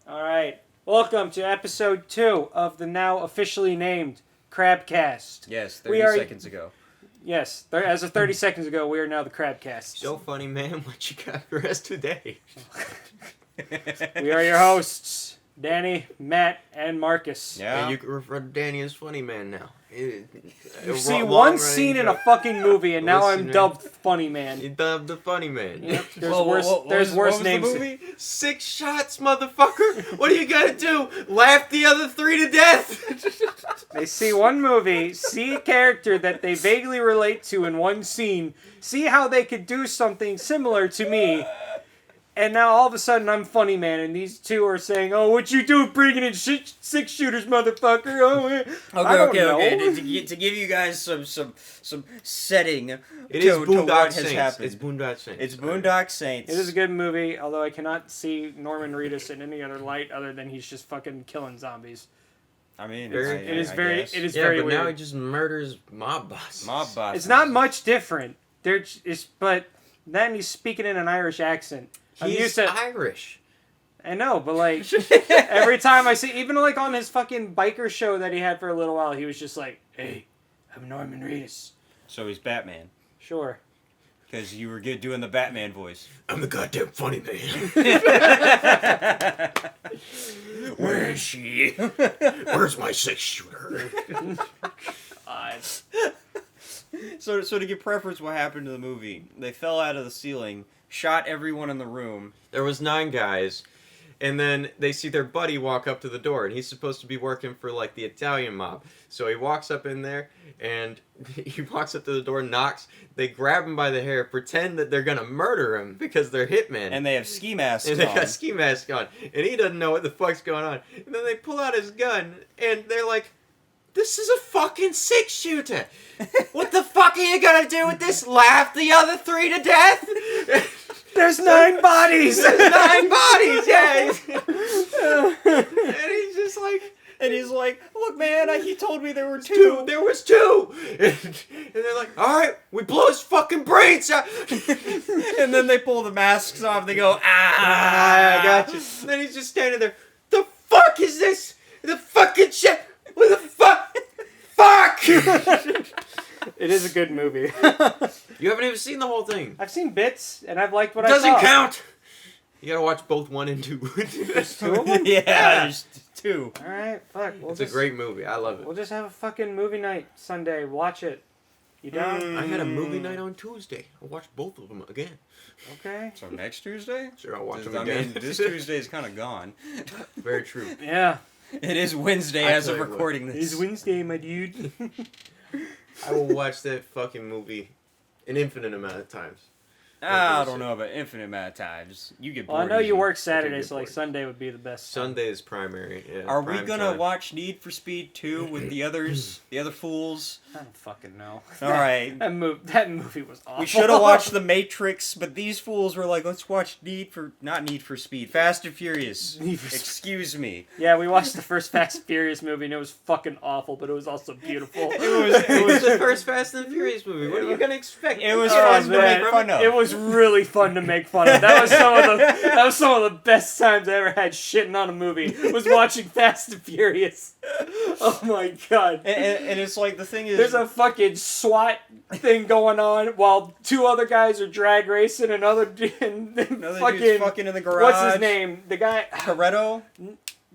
All right. Welcome to episode 2 of the now officially named Crabcast. Yes, 30 seconds ago. Yes, as of 30 seconds ago, we are now the Crabcast. So funny, man. What you got for us today? We are your hosts, Danny, Matt, and Marcus. Yeah. And you can refer to Danny as funny man now. You see one scene in a fucking movie, and now I'm dubbed Funny Man. You dubbed the funny man. Yep. There's worse names. The movie? 6 shots, motherfucker. What are you gonna do? Laugh the other 3 to death? They see one movie, see a character that they vaguely relate to in one scene, see how they could do something similar to me, and now all of a sudden I'm Funny Man, and these two are saying, "Oh, what you do bringing in 6 shooters, motherfucker?" Oh, Okay. To give you guys some setting. It is Boondock what has Saints. happened. It's Boondock Saints. It's Boondock Saints. It is a good movie, although I cannot see Norman Reedus in any other light other than he's just fucking killing zombies. I mean, It is very but weird. now he just murders mob bosses. Mob boss. It's not much different. But then he's speaking in an Irish accent. He's Irish. I know, but like every time I see, even like on his fucking biker show that he had for a little while, he was just like, "Hey, I'm Norman Reedus." So he's Batman. Sure. Because you were good doing the Batman voice. I'm the goddamn funny man. Where is she? Where's my 6-shooter? So to give preference, what happened to the movie? They fell out of the ceiling, shot everyone in the room. There was 9 guys, and then they see their buddy walk up to the door, and he's supposed to be working for like the Italian mob. So he walks up in there, and he walks up to the door, knocks. They grab him by the hair, pretend that they're gonna murder him because they're hitmen. And they have ski masks And they on. got ski masks on, and he doesn't know what the fuck's going on. And then they pull out his gun, and they're like, "This is a fucking 6-shooter. What the fuck are you gonna do with this? Laugh the other 3 to death?" There's 9 bodies. There's 9 bodies, yeah. And he's just like, And he's like, "Look, man, he told me there were 2. There was 2. And they're like, "All right, we blow his fucking brains out." And then they pull the masks off. They go, I got you. And then he's just standing there. The fuck is this? The fucking shit. What the fuck? Fuck! It is a good movie. You haven't even seen the whole thing. I've seen bits, and I've liked what I saw. Doesn't count. You gotta watch both 1 and 2. There's 2 of them? Yeah, there's 2. All right, fuck. It's a great movie. I love it. We'll just have a fucking movie night Sunday. Watch it. You down? I had a movie night on Tuesday. I watched both of them again. Okay. So next Tuesday? Sure, I'll watch them I again. mean, this Tuesday is kind of gone. Very true. Yeah. It is Wednesday I as tell of you what. recording this. It's Wednesday, my dude. I will watch that fucking movie an infinite amount of times. I don't know about infinite amount of times. You get bored. Well, I know you easy. work Saturday, get so like bored. Sunday would be the best. Sunday is primary. Yeah, Are we prime gonna time. watch Need for Speed 2 with the others, the other fools? I don't fucking know. All right. That movie was awful. We should have watched The Matrix, but these fools were like, let's watch not Need for Speed, Fast and Furious. Need for Speed. Excuse me. Yeah, we watched the first Fast and Furious movie, and it was fucking awful, but it was also beautiful. It was the first Fast and Furious movie. What are you gonna expect? It was Oh, fun to man. make fun of. It was really fun to make fun of. That was some of the best times I ever had shitting on a movie. Was watching Fast and Furious. Oh my god. and it's like, the thing is... There's a fucking SWAT thing going on while 2 other guys are drag racing and Another dude's fucking in the garage. What's his name? The guy. Toretto?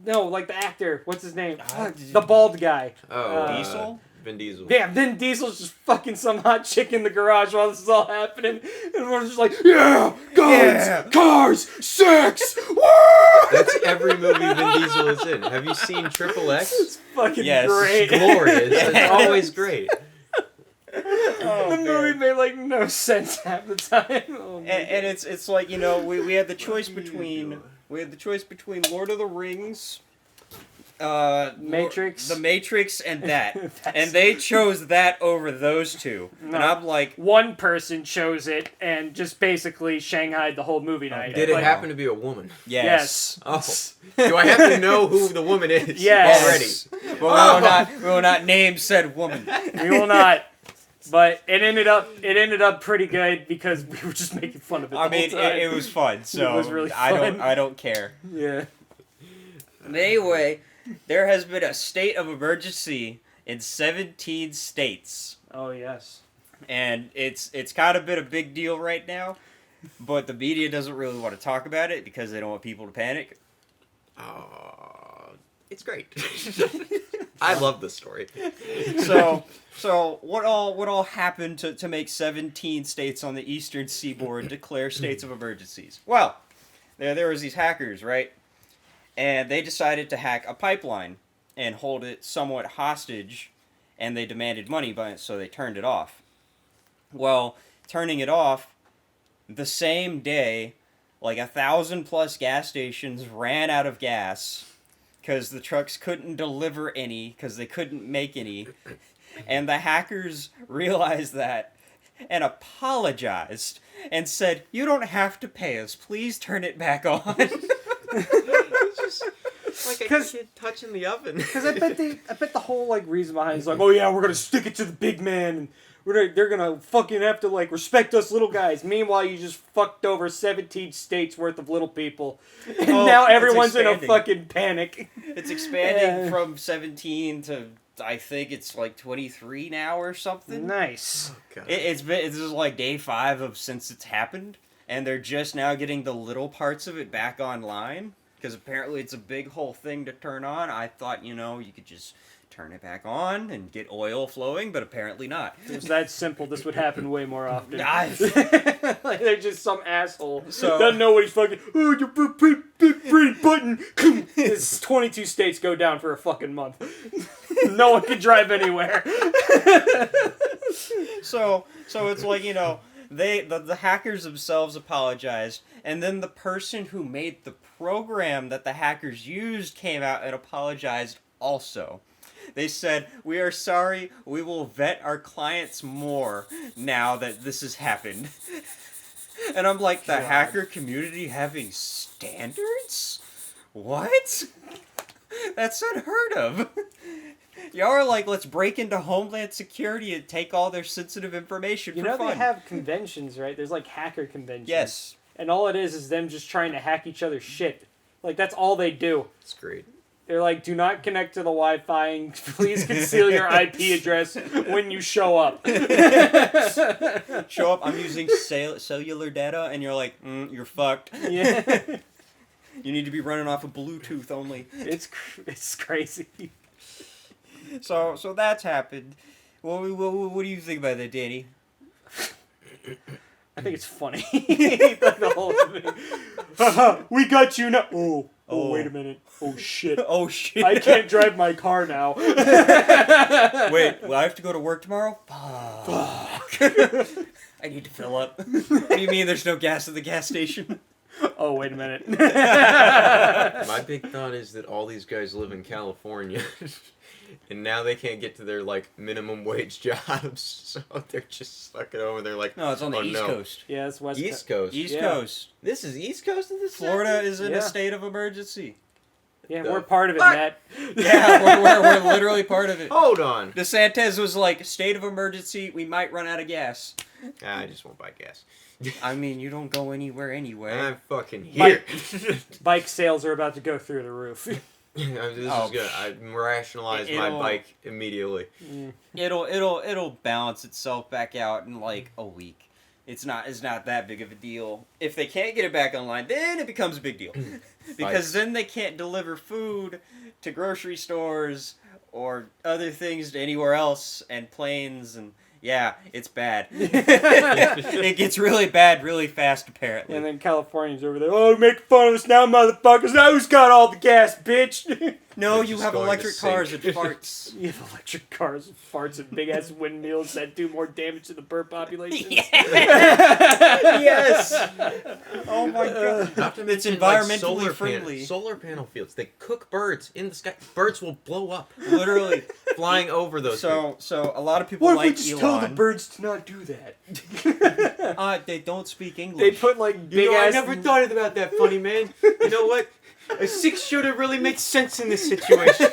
No, like the actor. What's his name? Ah, The bald guy. Diesel? Vin Diesel. Yeah, Vin Diesel's just fucking some hot chick in the garage while this is all happening. And we're just like, yeah, guns, cars, sex, woo! That's every movie Vin Diesel is in. Have you seen Triple X? It's fucking Yes. great. It's glorious. It's always great. The movie made like no sense half the time. Oh, And it's like, you know, we had the choice between Lord of the Rings, Matrix. The Matrix, and that, That's- and they chose that over those 2. No. And I'm like, One person chose it and just basically shanghaied the whole movie night. Did it Like, happen to be a woman? yes. Oh. Do I have to know who the woman is Yes. already? But we will not name said woman. We will not. But it ended up pretty good because we were just making fun of it. I the mean, whole time. it was fun. So It was really fun. I don't care. Yeah. But anyway, there has been a state of emergency in 17 states. Oh, yes. And it's kind of been a big deal right now, but the media doesn't really want to talk about it because they don't want people to panic. It's great. I love this story. So what all happened to make 17 states on the eastern seaboard declare states of emergencies? Well, there was these hackers, right? And they decided to hack a pipeline and hold it somewhat hostage, and they demanded money by it, so they turned it off. Well, turning it off, the same day, like 1,000+ gas stations ran out of gas because the trucks couldn't deliver any because they couldn't make any. And the hackers realized that and apologized and said, "You don't have to pay us. Please turn it back on." It's just like a kid touching the oven. Because I bet the whole like reason behind it is like, oh yeah, we're gonna stick it to the big man, and they're gonna fucking have to like respect us little guys. Meanwhile, you just fucked over 17 states worth of little people, and now everyone's in a fucking panic. It's expanding from 17 to I think it's like 23 now or something. Nice. Oh, it's just like day 5 of since it's happened, and they're just now getting the little parts of it back online because apparently it's a big whole thing to turn on. I thought you could just turn it back on and get oil flowing, but apparently not. If it was that simple, this would happen way more often. Nice. Like they're just some asshole So- doesn't know what he's fucking. Oh, your free button. It's 22 states go down for a fucking month. No one can drive anywhere. So it's like the hackers themselves apologized, and then the person who made the program that the hackers used came out and apologized also. They said, "We are sorry, we will vet our clients more now that this has happened." And I'm like, the hacker community having standards? What? That's unheard of. Y'all are like, let's break into Homeland Security and take all their sensitive information for fun. They have conventions, right? There's like hacker conventions. Yes. And all it is them just trying to hack each other's shit. Like, that's all they do. It's great. They're like, do not connect to the Wi-Fi and please conceal your IP address when you show up. Show up, I'm using cellular data, and you're like, you're fucked. Yeah. You need to be running off of Bluetooth only. It's crazy. So that's happened. What do you think about that, Danny? I think it's funny. The whole thing. Haha, we got you now. Oh, wait a minute. Oh, shit. Oh, shit. I can't drive my car now. Wait, will I have to go to work tomorrow? Fuck. I need to fill up. What do you mean there's no gas at the gas station? Oh, wait a minute. My big thought is that all these guys live in California. And now they can't get to their, like, minimum wage jobs, so they're just stuck at home, and they're like, No, it's on the East Coast. Yeah, it's West East Coast? East Coast. This is East Coast of this Florida is in Yeah. a state of emergency. Yeah, we're part of it, Fuck. Matt. Yeah, we're literally part of it. Hold on. DeSantis was like, state of emergency, we might run out of gas. I just won't buy gas. I mean, you don't go anywhere anyway. I'm fucking here. Bike sales are about to go through the roof. This is good. I rationalized my bike immediately. It'll balance itself back out in like a week. It's not that big of a deal. If they can't get it back online, then it becomes a big deal. Because then they can't deliver food to grocery stores or other things to anywhere else, and planes, and yeah, it's bad. It gets really bad really fast, apparently. And then Californians over there, oh, make fun of us now, motherfuckers. Now who's got all the gas, bitch? No, They're you just have going electric to cars sink. and farts. You have electric cars, farts, and big-ass windmills that do more damage to the bird population. Yes! Oh my god. Not to It's mention, environmentally solar friendly. Solar panel fields. They cook birds in the sky. Birds will blow up. Literally. Flying over those. So a lot of people What if like we just Elon. tell the birds to not do that? They don't speak They English. put like You big know, I ass. never thought about that, funny man. You know what? A 6-shooter really makes sense in this situation.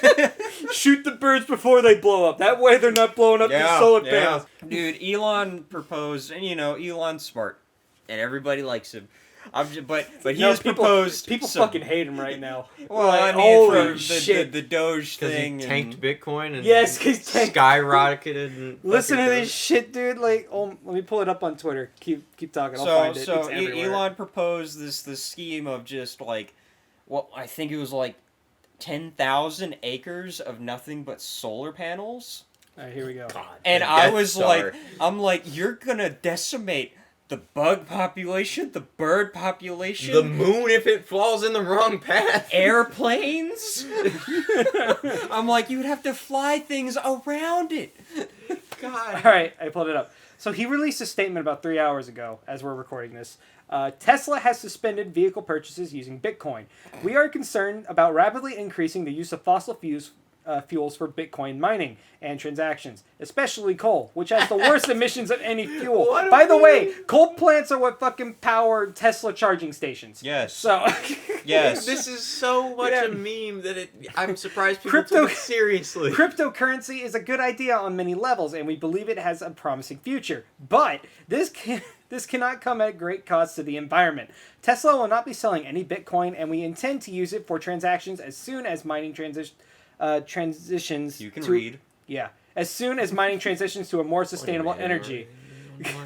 Shoot the birds before they blow up. That way they're not blowing up the solar panels. Dude, Elon proposed, and Elon's smart, and everybody likes him. But he No, has proposed. People some- fucking hate him right now. Well, Like, I mean, holy from shit. the Doge Because he thing. tanked Bitcoin and Yes, 'cause he tanked- skyrocketed. And Listen to fucking this shit, dude. Like, let me pull it up on Twitter. Keep talking. I'll So find it. It's so everywhere. Elon proposed this scheme of just like, what I think it was like 10,000 acres of nothing but solar panels. All right, here we go. God, And the I Death was Star. like, I'm like, you're gonna decimate the bug population, the bird population, the moon if it falls in the wrong path. airplanes. I'm like, you'd have to fly things around it. God. All right, I pulled it up. So he released a statement about 3 hours ago, as we're recording this. Tesla has suspended vehicle purchases using Bitcoin. We are concerned about rapidly increasing the use of fossil fuels for Bitcoin mining and transactions, especially coal, which has the worst emissions of any fuel. What a By the way, meme. coal plants are what fucking power Tesla charging stations. Yes. So, Yes. This is so much Yeah. a meme that I'm surprised people Crypto- took it seriously. cryptocurrency is a good idea on many levels, and we believe it has a promising future. But this cannot come at great cost to the environment. Tesla will not be selling any Bitcoin, and we intend to use it for transactions as soon as mining transitions. You can to, read. Yeah, as soon as mining transitions to a more sustainable energy.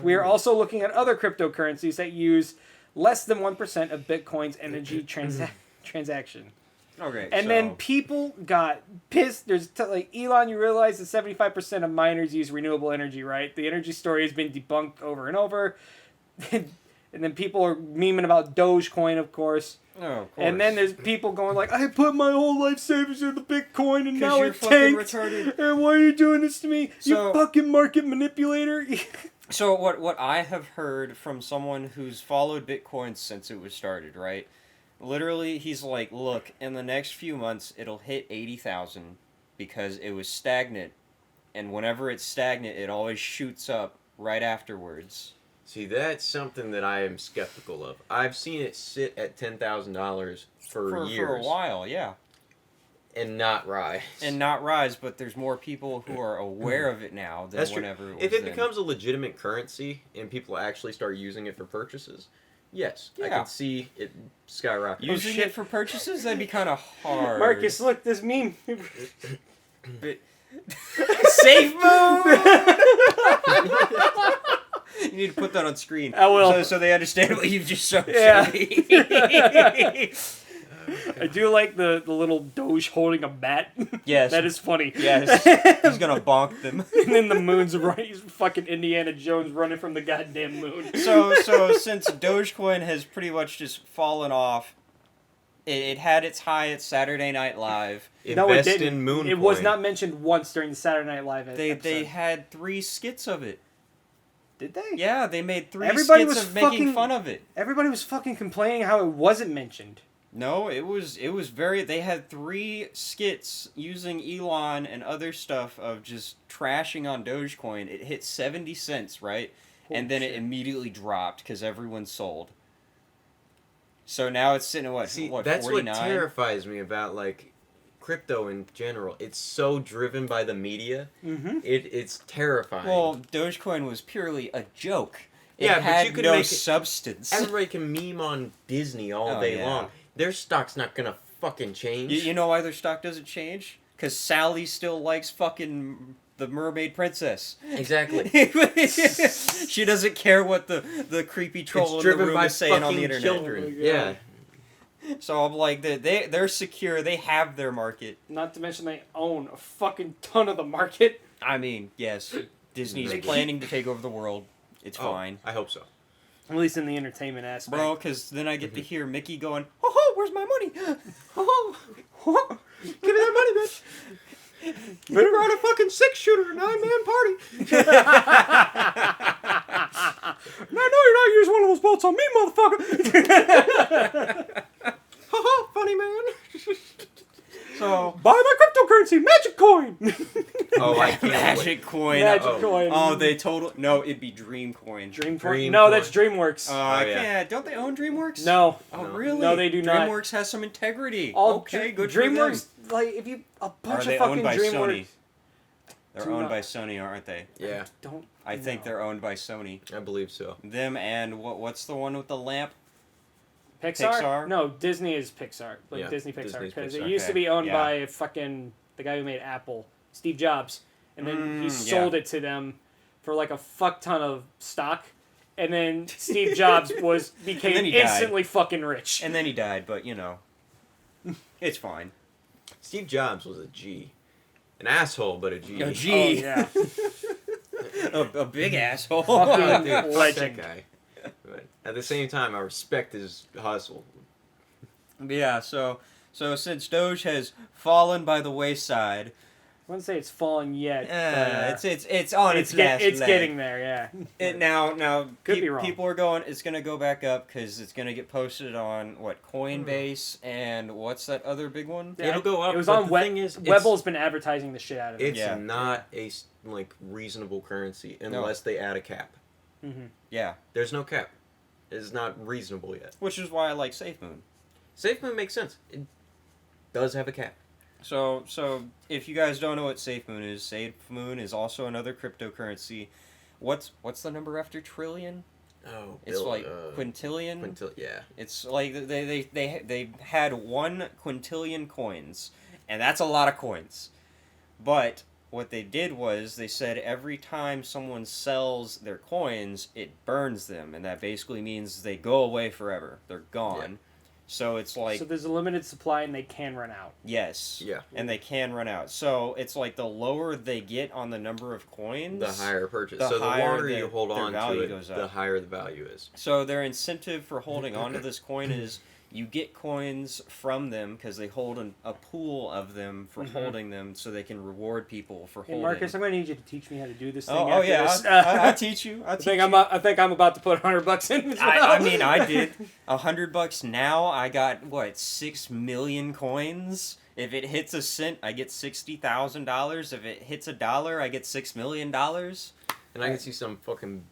We are also looking at other cryptocurrencies that use less than 1% of Bitcoin's energy transaction. Okay. And then people got pissed. There's like Elon. You realize that 75% of miners use renewable energy, right? The energy story has been debunked over and over. And then people are memeing about Dogecoin, of course. Oh, of course. And then there's people going like, "I put my whole life savings into Bitcoin, and 'Cause now you're it fucking tanked. retarded. And why are you doing this to me? So- You fucking market manipulator!" So what I have heard from someone who's followed Bitcoin since it was started, right? Literally, he's like, look, in the next few months, it'll hit 80,000 because it was stagnant. And whenever it's stagnant, it always shoots up right afterwards. See, that's something that I am skeptical of. I've seen it sit at $10,000 for years For a while, yeah. and not rise. And not rise, but there's more people who are aware of it now than That's true. whenever it was If it then. becomes a legitimate currency and people actually start using it for purchases, yes, I Yeah. can see it skyrocket. Using shit. it for purchases, that'd be kind of hard. Marcus, look, this meme. But... Safe mode! You need to put that on screen. I will. So they understand what you've just shown. Yeah. me. I do like the little Doge holding a bat. Yes. That is funny. Yes. He's gonna bonk them. And then the moon's right. He's fucking Indiana Jones running from the goddamn moon. So since Dogecoin has pretty much just fallen off, it had its high at Saturday Night Live. No, it Invest didn't. in Moon It was Coin. not mentioned once during the Saturday Night Live They episode. had 3 skits of it. Did they? Yeah, they made 3 Everybody skits was of making fucking- fun of it. Everybody was fucking complaining how it wasn't mentioned. No, it was very. They had 3 skits using Elon and other stuff of just trashing on Dogecoin. It hit 70 cents, right? Holy and then shit. it immediately dropped because everyone sold. So now it's sitting at what? See, what, that's 49? what terrifies me about like crypto in general. It's so driven by the media. Mm-hmm. It's terrifying. Well, Dogecoin was purely a joke. It Yeah, but had you could no make it- substance. everybody can meme on Disney all Oh, day yeah. long. Their stock's not gonna fucking change. You know why their stock doesn't change? Because Sally still likes fucking the mermaid princess. Exactly. She doesn't care what the creepy troll It's in the driven room by is saying on the fucking internet. children. Oh my God. Yeah. So I'm like, they're secure. They have their market. Not to mention they own a fucking ton of the market. I mean, yes, Disney's They- planning to take over the world. It's Oh, fine. I hope so. At least in the entertainment aspect. Bro, because then I get to hear Mickey going, "Ho ho, where's my money? Oh, give me that money, bitch. Better run a fucking 6-shooter, 9-man party. No, you're not using one of those bolts on me, motherfucker. Haha, funny man. So Buy my cryptocurrency, Magic Coin. Oh, I can't wait. Magic Coin. Magic oh. Coin. Oh, they total. No, it'd be Dream Coin. Dream Dream Coin. No, Coin. that's DreamWorks. I yeah. can't. Don't they own DreamWorks? No. Oh, No. really? No, they do not. DreamWorks has some integrity. All okay, good DreamWorks, for them. like if you a bunch Are they of fucking owned by DreamWorks. Sony? They're Do owned not- by Sony, aren't they? Yeah, Don't. I think No. they're owned by Sony. I believe so. Them and what's the one with the lamp? Pixar? No, Disney is Pixar. Like Yeah, Disney Pixar. Disney's Because Pixar. it used to Okay, be owned yeah. by fucking the guy who made Apple, Steve Jobs. And then he sold it to them for like a fuck ton of stock. And then Steve Jobs became then he died. instantly fucking rich. And then he died, but it's fine. Steve Jobs was a G. An asshole, but a G. A Oh, G. yeah. A big asshole. Fucking Dude, fuck that legend. guy. But at the same time, I respect his hustle. Yeah, so since Doge has fallen by the wayside, I wouldn't say it's falling yet. but, it's on its last it's leg. getting there, yeah. Now Could be wrong. people are going. It's gonna go back up because it's gonna get posted on what Coinbase and what's that other big one? Yeah, It'll go up. It was but on the Web. thing is, Webble's been advertising the shit out of it. It's Yeah. not a reasonable currency unless they add a cap. Mm-hmm. Yeah, There's no cap. It's not reasonable yet. which is why I like SafeMoon. SafeMoon makes sense. It does have a cap. So if you guys don't know what SafeMoon is also another cryptocurrency. What's the number after trillion? Oh, It's like quintillion. Yeah. It's like they had 1 quintillion coins, and that's a lot of coins. But what they did was they said every time someone sells their coins, it burns them, and that basically means they go away forever. They're gone. Yeah. So it's like So there's a limited supply and they can run out. yes, Yeah. and they can run out. So it's like the lower they get on the number of coins, The higher purchase. the So the higher longer you hold their on value to goes it, up. the higher the value is. So their incentive for holding onto this coin is you get coins from them because they hold a pool of them for holding them, so they can reward people for Hey holding. Marcus, I'm going to need you to teach me how to do this thing. Oh after yeah, this. I'll teach you. I think I'm about to put $100 in. As well. I mean, I did $100 now. I got what 6 million coins. If it hits a cent, I get $60,000. If it hits $1, I get $6 million. And I can see some fucking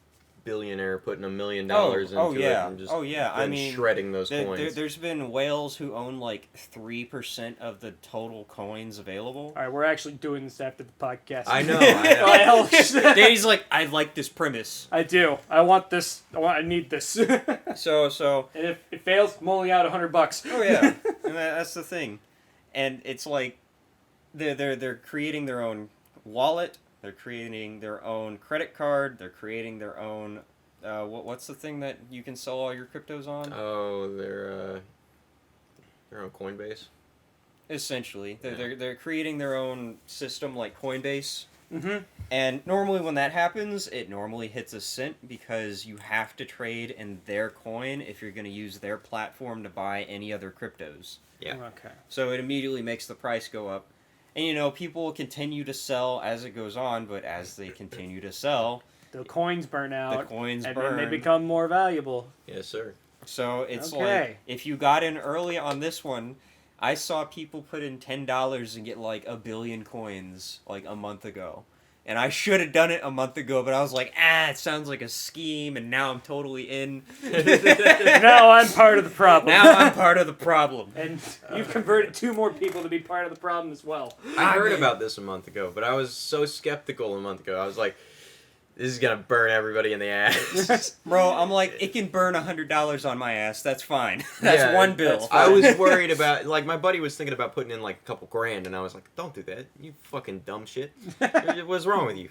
billionaire putting $1 million into it and just I mean, shredding those coins. there's been whales who own like 3% of the total coins available. All right, we're actually doing this after the podcast. I know. I know. Danny's like, I like this premise. I do. I want this. I need this. And So if it fails, I'm only out $100. oh yeah, and that's the thing, and it's like they're creating their own wallet. They're creating their own credit card. They're creating their own. What's the thing that you can sell all your cryptos on? Oh, they're on Coinbase. Essentially, they're creating their own system like Coinbase. Mm-hmm. And normally when that happens, it normally hits a cent because you have to trade in their coin if you're going to use their platform to buy any other cryptos. Yeah. Okay. So it immediately makes the price go up. And people will continue to sell as it goes on, but as they continue to sell, The coins burn out. the coins and burn. then they become more valuable. Yes, sir. So it's Okay. like, if you got in early on this one, I saw people put in $10 and get like 1 billion coins like a month ago. And I should have done it a month ago, but I was like, it sounds like a scheme, and now I'm totally in. Now I'm part of the problem. Now I'm part of the problem. And you've converted 2 more people to be part of the problem as well. I heard about this a month ago, but I was so skeptical a month ago. I was like, this is going to burn everybody in the ass. Bro, I'm like, it can burn $100 on my ass. That's fine. That's Yeah, one bill. that's I was worried about, like, my buddy was thinking about putting in, like, a couple grand, and I was like, don't do that. You fucking dumb shit. What's wrong with you?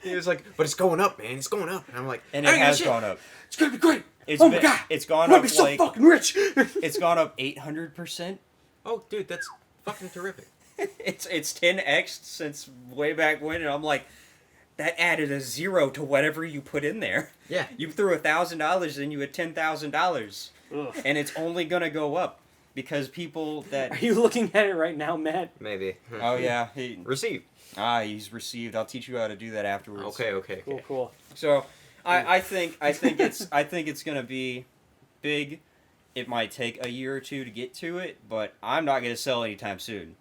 He was like, but it's going up, man. It's going up. And I'm like, And I it don't give a has shit. gone up. It's gonna be great. It's Oh my God. It's I'm gone gonna up be so like fucking rich. it's gone up 800%. Oh, dude, that's fucking terrific. It's 10x since way back when, and I'm like, that added a 0 to whatever you put in there. Yeah. You threw $1,000 and you had $10,000, Ugh. and it's only gonna go up because people Are that you looking at it right now, Matt? Maybe. oh yeah Receive. he's received. I'll teach you how to do that afterwards. Okay. Cool, cool. So I think it's gonna be big. It might take a year or two to get to it, but I'm not gonna sell anytime soon.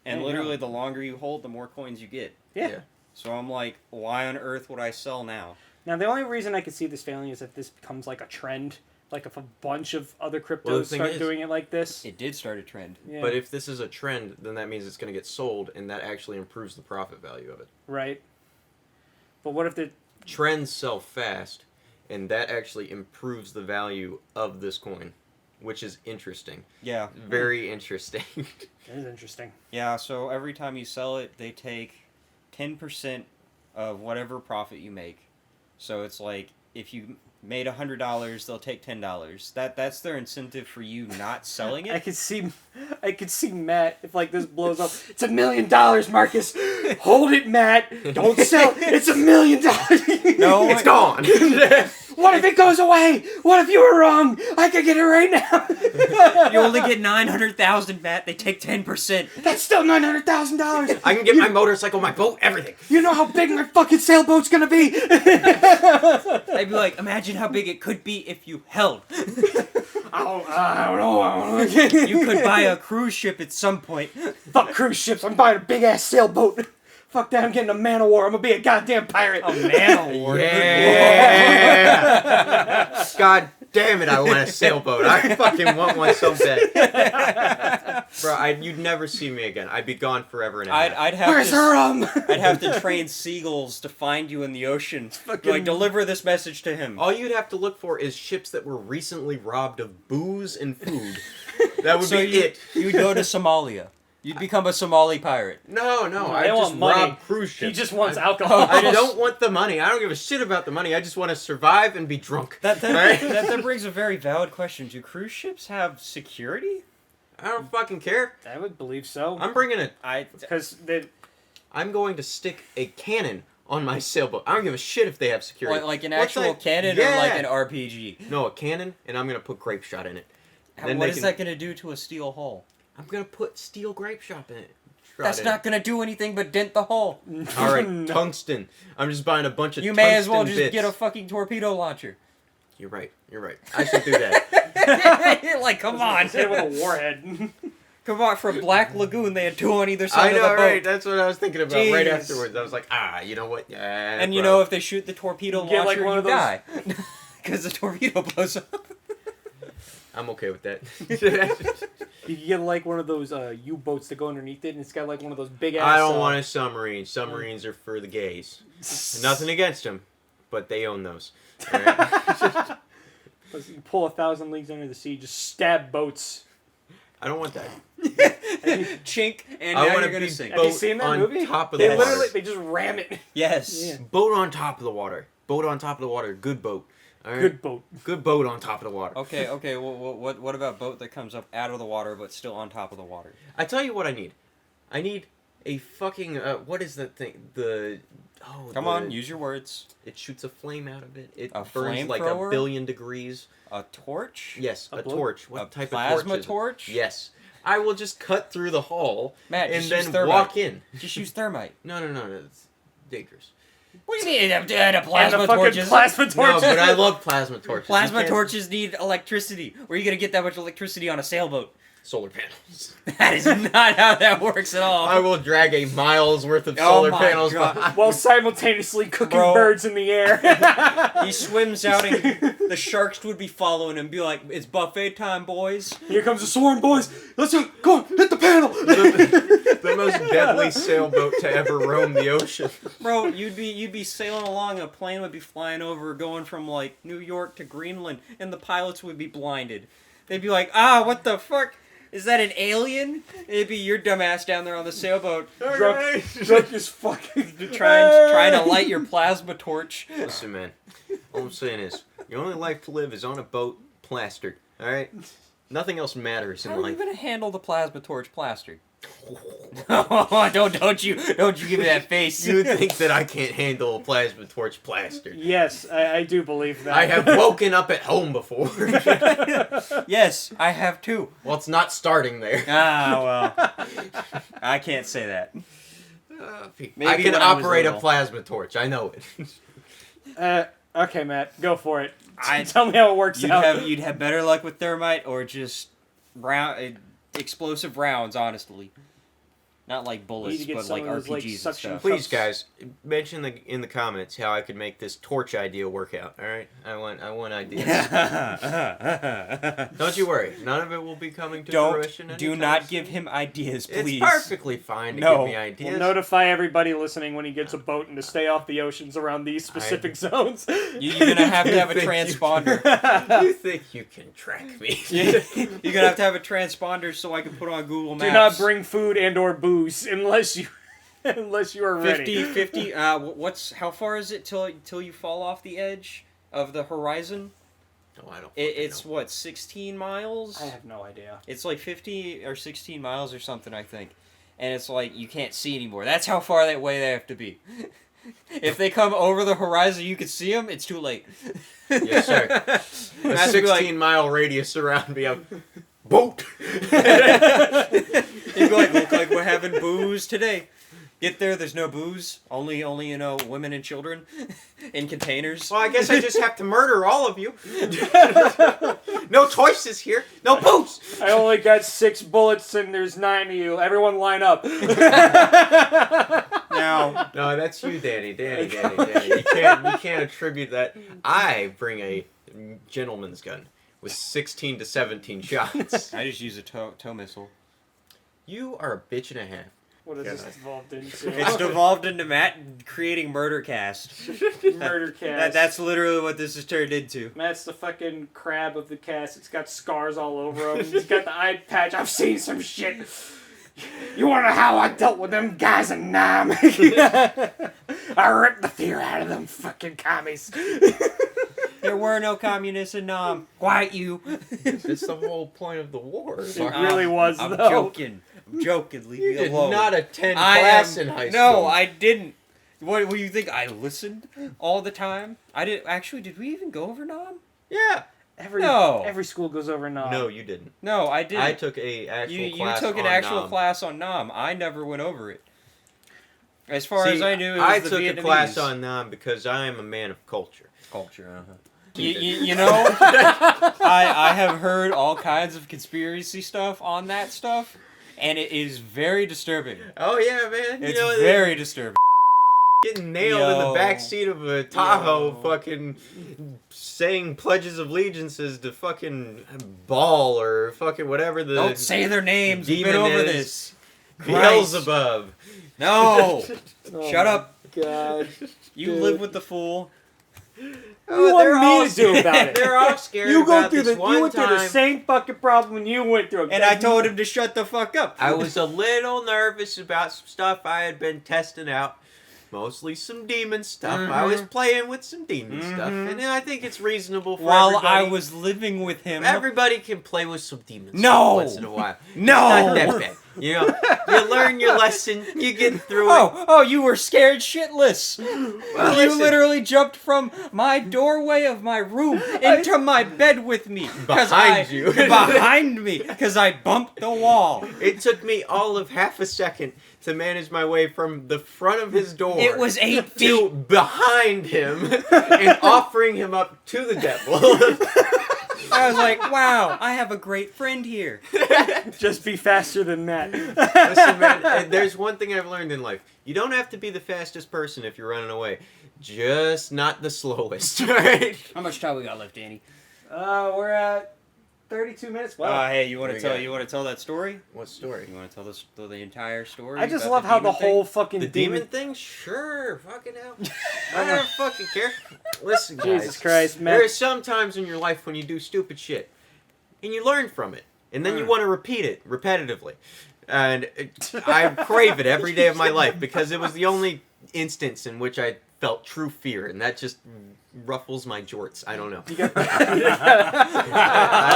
And Yeah, literally, no. the longer you hold, the more coins you get. Yeah. So I'm like, why on earth would I sell now? Now, the only reason I could see this failing is if this becomes like a trend. Like if a bunch of other cryptos Well, the thing start is- doing it like this. It did start a trend. Yeah. But if this is a trend, then that means it's going to get sold, and that actually improves the profit value of it. Right. But what if the... Trends sell fast, and that actually improves the value of this coin. which is interesting. Yeah. Very interesting. That is interesting. Yeah, so every time you sell it, they take 10% of whatever profit you make. So it's like, if you made $100, they'll take $10. That's their incentive for you not selling I it. could see Matt if like this blows up. It's $1 million, Marcus. Hold it, Matt. Don't sell. It's $1 million. No, It's gone. What if it goes away? What if you were wrong? I could get it right now. You only get 900,000, Matt. They take 10%. That's still $900,000. I can get my motorcycle, my boat, everything. You know how big my fucking sailboat's gonna be? They'd be like, imagine how big it could be if you held. I don't know. You could buy a cruise ship at some point. Fuck cruise ships. I'm buying a big ass sailboat. Fuck that. I'm getting a man of war. I'm gonna be a goddamn pirate. A man of war. Yeah. God damn it! I want a sailboat. I fucking want one so bad. Bro, you'd never see me again. I'd be gone forever and a half. I'd have Where's to, her I'd have to train seagulls to find you in the ocean. Like, deliver this message to him. All you'd have to look for is ships that were recently robbed of booze and food. That would be it. You'd go to Somalia. You'd become a Somali pirate. No, I They just want money. rob cruise ships. He just wants alcohol. I don't want the money. I don't give a shit about the money. I just want to survive and be drunk. That Right? brings a very valid question. Do cruise ships have security? I don't fucking care. I would believe so. I'm bringing it. Because I'm going to stick a cannon on my sailboat. I don't give a shit if they have security. Like an What's actual that? cannon Yeah. or like an RPG? No, a cannon, and I'm gonna put grape shot in it. Then What they is can- that going to do to a steel hull? I'm gonna put steel grape shot in it. That's not going to do anything but dent the hull. All right, tungsten. I'm just buying a bunch of. You may as well tungsten just bits. get a fucking torpedo launcher. You're right. I should do that. You're like, come on. hit it with a warhead. Come on, for Black Lagoon, they had two on either side I know, of the boat. right? That's what I was thinking about right Jeez. afterwards. I was like, you know what? Yeah. And you bro. know, if they shoot the torpedo You get, like, launcher, one you of those- die. Because the torpedo blows up. I'm okay with that. You can get like one of those U-boats that go underneath it, and it's got like one of those big ass. I don't want a submarine. Submarines are for the gays. Nothing against them, but they own those. All right? You pull 1,000 leagues under the sea, just stab boats. I don't want that. Chink, and I now want you're to going be to sink. Have you boat seen that on movie? top of They the literally water. they just ram it. Yes. Yeah. Boat on top of the water. Boat on top of the water. Good boat. All right? Good boat. Good boat on top of the water. Okay. What about boat that comes up out of the water but still on top of the water? I tell you what I need. I need a fucking what is that thing? Come on, use your words. It shoots a flame out of it. It A burns like flamethrower? 1 billion degrees. A torch? Yes, A a blow- torch. What A type plasma of torch? Is it? torch? Yes. I will just cut through the hull Matt, and just use then thermite. walk in. Just use thermite. No, it's dangerous. What do you mean? The And plasma the fucking torches? plasma torches. No, but I love plasma torches. You Plasma can't- torches need electricity. Where are you going to get that much electricity on a sailboat? Solar panels. That is not how that works at all. I will drag a mile's worth of Oh solar my panels God. behind. While simultaneously cooking Bro. birds in the air. He swims out and the sharks would be following him and be like, it's buffet time, boys. Here comes the swarm, boys. Let's go. Go on, hit the panel. The most deadly sailboat to ever roam the ocean. Bro, you'd be sailing along, a plane would be flying over, going from like New York to Greenland, and the pilots would be blinded. They'd be like, what the fuck? Is that an alien? It'd be your dumbass down there on the sailboat, drunk as fucking. trying to light your plasma torch. Listen, man. All I'm saying is, your only life to live is on a boat, plastered. All right. Nothing else matters in How are you life. gonna handle the plasma torch plastered? don't you give me that face. You think that I can't handle a plasma torch plastered? Yes, I do believe that. I have woken up at home before. Yes, I have too. Well, it's not starting there. Well, I can't say that. Maybe I can when I was operate a little. plasma torch. I know it. Okay, Matt, go for it. I- Tell me how it works out. You'd have better luck with thermite or just explosive rounds, honestly. Not like We need bullets, to get but some like of those, like, RPGs and suction stuff. Please, guys, mention in the comments how I could make this torch idea work out. All right, I want ideas. Don't you worry, none of it will be coming to fruition. Do anytime not soon. give him ideas, please. It's perfectly fine to No. give me We'll ideas. notify everybody listening when he gets a boat and to stay off the oceans around these specific zones. You're gonna have to have a Thank you. transponder. You think you can track me? You're gonna have to have a transponder so I can put on Google Maps. Do not bring food and or booze unless you are ready. 50. How far is it till you fall off the edge of the horizon? No, I don't. It's know. what, 16 miles? I have no idea. It's like 50 or 16 miles or something, I think. And it's like you can't see anymore. That's how far that way they have to be. If they come over the horizon, you can see them. It's too late. Yes, sir. A That's be like- 16-mile radius around me. Boat. You'd be like, look like we're having booze today. Get there, there's no booze. Only women and children in containers. Well, I guess I just have to murder all of you. No choices here. No booze. I only got 6 bullets and there's 9 of you. Everyone line up. Now, No, that's you, Danny. Danny. You can't attribute that. I bring a gentleman's gun with 16 to 17 shots. I just use a tow missile. You are a bitch and a half. What has this God. evolved into? It's devolved into Matt creating Murder Cast. Murder cast. That's literally what this has turned into. Matt's the fucking crab of the cast. It's got scars all over him. He's got the eye patch. I've seen some shit. You wanna know how I dealt with them guys in Nam? I ripped the fear out of them fucking commies. There were no communists in Nam. Quiet you. It's the whole point of the war. It really was, I'm though. joking. I'm joking. Leave You me did alone. not attend class in high school. No, I didn't. What do you think? I listened all the time. I did. Actually, did we even go over Nam? Yeah. Every school goes over Nam. No, you didn't. No, I didn't. I took a actual You class took an on actual Nam. class on Nam. I never went over it. As far See, as I knew, it was I the took Vietnamese a class on Nam because I am a man of culture. culture. You know, I have heard all kinds of conspiracy stuff on that stuff, and it is very disturbing. Oh yeah, man. It's you know, very disturbing. getting nailed in the back seat of a Tahoe, fucking saying pledges of allegiances to fucking Baal or fucking whatever the Don't say their names. We've been demon over is. this. Beelzebub. No. Oh Shut my up. God. You Dude. live with the fool. What they're do you all want me to do about it? They're all scared You go about through this the one you went through the time. same fucking problem you went through. And I told him to shut the fuck up. I was a little nervous about some stuff I had been testing out. Mostly some demon stuff. I was playing with some demon stuff. And I think it's reasonable for While everybody. I was living with him. Everybody can play with some demons No! once in a while. No! It's not that bad. You know, you learn your lesson, you get through it. Oh, you were scared shitless. Well, You listen, literally jumped from my doorway of my room into my bed with me. Behind you. Behind me. Because I bumped the wall. it took me all of half a second to manage my way from the front of his door It was 8 feet. to behind him and offering him up to the devil. I was like, wow, I have a great friend here. Just be faster than that. Listen, man, there's one thing I've learned in life. You don't have to be the fastest person if you're running away. Just not the slowest, right? How much time we got left, Danny? We're at 32 minutes. Wow. Hey, you want There to you tell go. you want to tell that story? What story? You want to tell the entire story? I just about love how the demon thing? whole fucking The demon thing? Sure, fucking hell. I don't fucking care. Listen, guys. Jesus Christ, man. There are some times in your life when you do stupid shit, and you learn from it, and then you want to repeat it repetitively. And I crave it every day of my life because it was the only instance in which I felt true fear, and that just ruffles my jorts. I don't know. I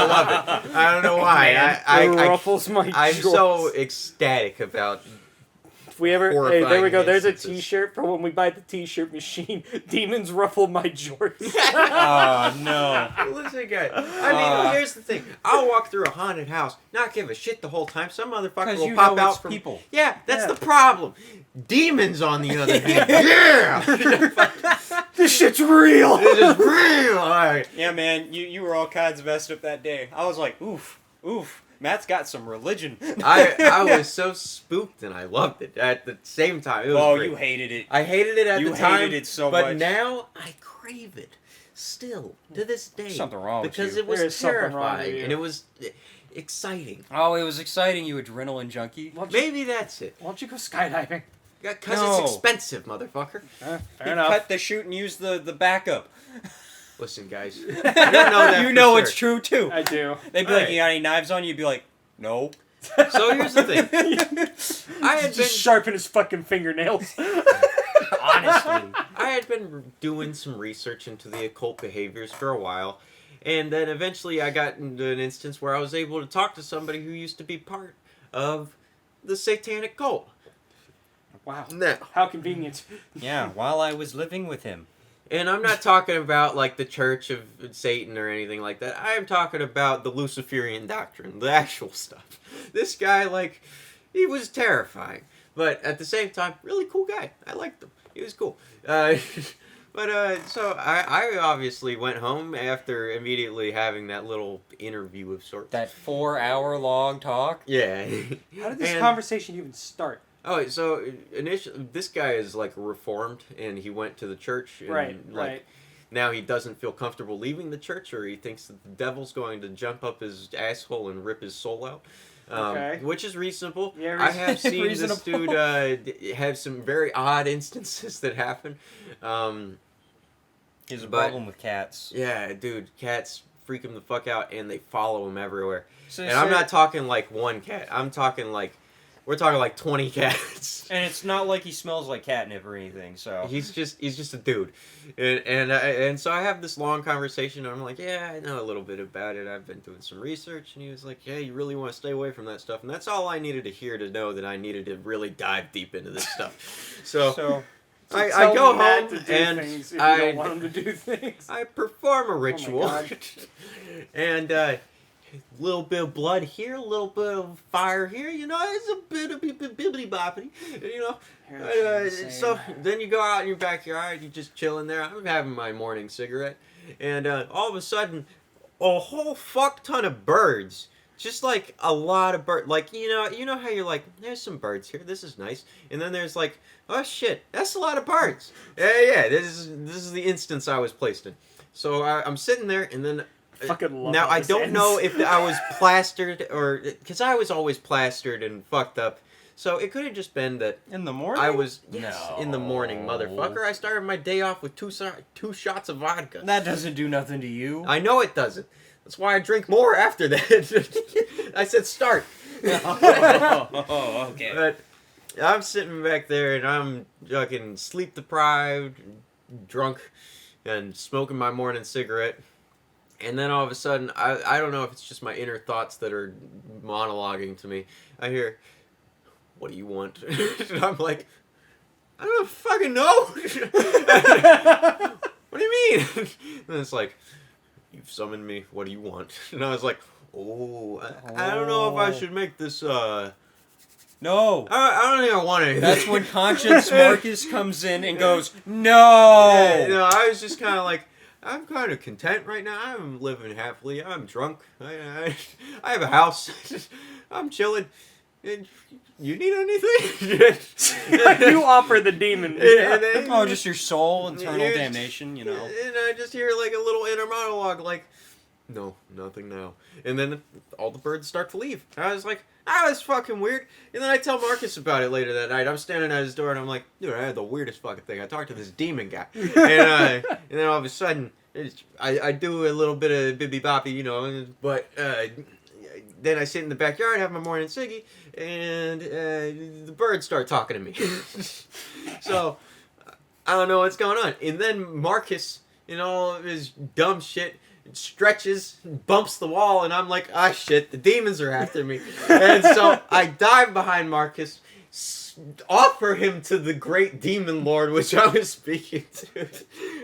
love it. I don't know why. It I ruffles my I'm jorts. so ecstatic about. If we ever, hey, there we horrifying go. There's a instances. T-shirt for when we buy the T-shirt machine. Demons ruffle my jorts. Oh no. Listen, guys. I mean, here's the thing. I'll walk through a haunted house, not give a shit the whole time. Some motherfucker Because will you pop know out it's from people. Yeah, that's Yeah. the problem. Demons, on the other hand, yeah, This shit's real. this is real. All right. Yeah, man, you were all kinds of messed up that day. I was like, oof, oof. Matt's got some religion. I was so spooked and I loved it at the same time. It was great. You hated it. I hated it at the time. You hated it so but much. now I crave it. Still, to this day. Something wrong with because you. it was There is something wrong with terrifying you. and it was exciting. Oh, it was exciting, you adrenaline junkie. Maybe that's it. Why don't you go skydiving? Because No. it's expensive, motherfucker. Fair You enough. cut the shoot and use the backup. Listen, guys. You don't know that You for know sure. it's true, too. I do. They'd be All like, right. you got any knives on you? You'd be like, no. So here's the thing. I had Just been sharpen his fucking fingernails. Honestly. I had been doing some research into the occult behaviors for a while, and then eventually I got into an instance where I was able to talk to somebody who used to be part of the satanic cult. Wow. Now, How convenient. Yeah, while I was living with him. and I'm not talking about like the Church of Satan or anything like that. I am talking about the Luciferian doctrine, the actual stuff. This guy, like, he was terrifying, but at the same time, really cool guy. I liked him. He was cool. So I obviously went home after immediately having that little interview of sorts. That 4-hour-long talk. Yeah. How did this And- conversation even start? Oh, so initially, this guy is like reformed, and he went to the church, and Right, like right. now he doesn't feel comfortable leaving the church, or he thinks that the devil's going to jump up his asshole and rip his soul out. Okay. Which is reasonable. Yeah, I have seen reasonable. this dude have some very odd instances that happen. He has a But- problem with cats. Yeah, dude, cats freak him the fuck out, and they follow him everywhere. So, And I'm not talking like one cat. I'm talking like, we're talking like 20 cats. And it's not like he smells like catnip or anything, so... He's just a dude, and so I have this long conversation. And I'm like, yeah, I know a little bit about it. I've been doing some research, and he was like, yeah, you really want to stay away from that stuff, and that's all I needed to hear to know that I needed to really dive deep into this stuff. So I Tell go Matt home to do and things if you I don't want him to do things. I perform a ritual, God. and little bit of blood here, a little bit of fire here. You know, it's a bit of bibbity boppity. You know. So then you go out in your backyard, you just chilling there. I'm having my morning cigarette, and all of a sudden, a whole fuck ton of birds. Just like a lot of birds. Like, you know how you're like, there's some birds here. This is nice. And then there's like, oh shit, that's a lot of birds. Yeah. This is the instance I was placed in. So I'm sitting there, and then. Fucking love Now how I this don't ends. know if I was plastered or because I was always plastered and fucked up, so it could have just been that In the morning? I was No. in the morning, motherfucker. I started my day off with two shots of vodka. That doesn't do nothing to you. I know it doesn't. That's why I drink more after that. I said start. Oh, okay. But I'm sitting back there and I'm fucking sleep deprived, drunk, and smoking my morning cigarette. And then all of a sudden, I don't know if it's just my inner thoughts that are monologuing to me. I hear, what do you want? And I'm like, I don't fucking know. What do you mean? And it's like, you've summoned me. What do you want? And I was like, I don't know if I should make this, No. I don't think I want anything. That's when Conscience Marcus comes in and goes, Yeah, no! no, I was just kind of like, I'm kind of content right now. I'm living happily. I'm drunk. I have a house. I'm chilling. And you need anything? You offer the demon. And then- Oh, just your soul, eternal Yeah. damnation, you know. And I just hear like a little inner monologue, like, no, nothing now. And then all the birds start to leave. And I was like, that's fucking weird. And then I tell Marcus about it later that night. I'm standing at his door and I'm like, dude, I had the weirdest fucking thing. I talked to this demon guy. And then all of a sudden, I do a little bit of bibby boppy, you know, but then I sit in the backyard, have my morning ciggy, and the birds start talking to me. So, I don't know what's going on. And then Marcus, in all of his dumb shit, stretches, bumps the wall, and I'm like, shit, the demons are after me. And so I dive behind Marcus, offer him to the great demon lord, which I was speaking to.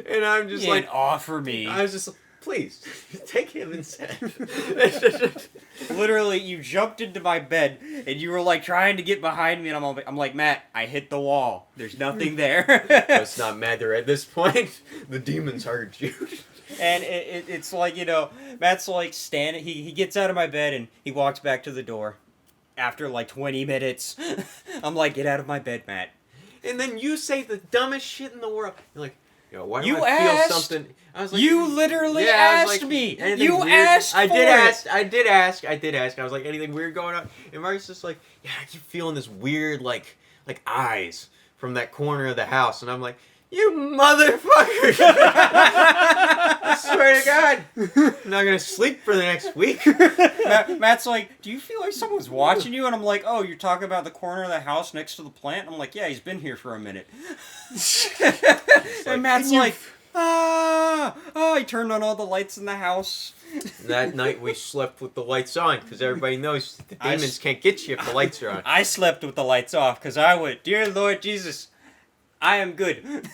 And I'm just like, offer me. I was just like, please, take him instead. Literally, you jumped into my bed, and you were like trying to get behind me, and I'm like, Matt, I hit the wall. There's nothing there. Let's not matter at this point. The demons heard you. And it's like, Matt's like standing, he gets out of my bed and he walks back to the door. After like 20 minutes, I'm like, get out of my bed, Matt. And then you say the dumbest shit in the world. You're like, yo, why do You I feel asked. something? I was like, You literally I was asked like, me. anything You weird? asked I for did it. ask. I did ask. I was like, anything weird going on? And Mark's just like, yeah, I keep feeling this weird, like eyes from that corner of the house. And I'm like, you motherfucker! I swear to God, I'm not gonna sleep for the next week. Matt's like, do you feel like someone's watching you? And I'm like, oh, you're talking about the corner of the house next to the plant? And I'm like, yeah, he's been here for a minute. And Matt's like, he turned on all the lights in the house. That night we slept with the lights on because everybody knows the demons can't get you if the lights are on. I slept with the lights off because I would, dear Lord Jesus, I am good.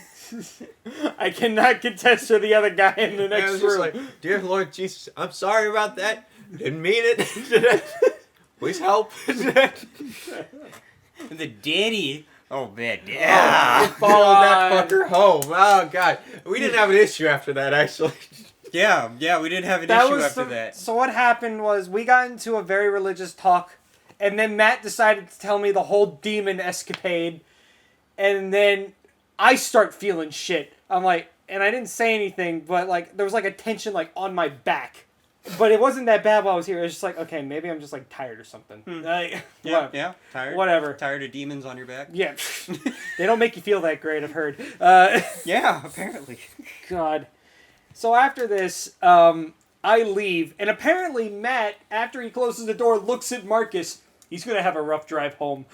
I cannot contest for the other guy in the And I next was room. just like, dear Lord Jesus, I'm sorry about that. Didn't mean it. Please help. The daddy. Oh man, Yeah. yeah. Follow that fucker home. Oh God, we didn't have an issue after that actually. Yeah, we didn't have an That issue was after that. So what happened was we got into a very religious talk, and then Matt decided to tell me the whole demon escapade, and then I start feeling shit. I'm like, and I didn't say anything, but like there was like a tension like on my back, but it wasn't that bad while I was here. It was just like, okay, maybe I'm just like tired or something. Like, Yeah, tired. whatever. Tired of demons on your back. Yeah, they don't make you feel that great. I've heard. Yeah, apparently. God. So after this, I leave, and apparently Matt, after he closes the door, looks at Marcus. He's gonna have a rough drive home.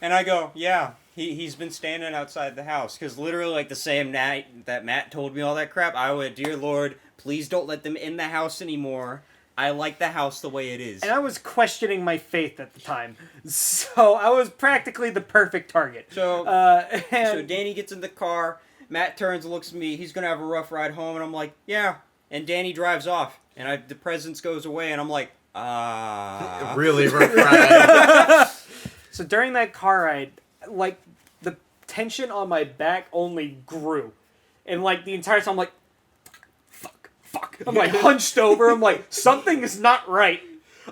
And I go, yeah, he's been standing outside the house. Because literally, like, the same night that Matt told me all that crap, I went, dear Lord, please don't let them in the house anymore. I like the house the way it is. And I was questioning my faith at the time, so I was practically the perfect target. So, And so Danny gets in the car, Matt turns and looks at me, he's going to have a rough ride home, and I'm like, yeah. And Danny drives off, and the presence goes away, and I'm like, Really rough ride. so during that car ride, like, the tension on my back only grew. And, like, the entire time I'm like, fuck. I'm, like, hunched over. I'm like, something is not right.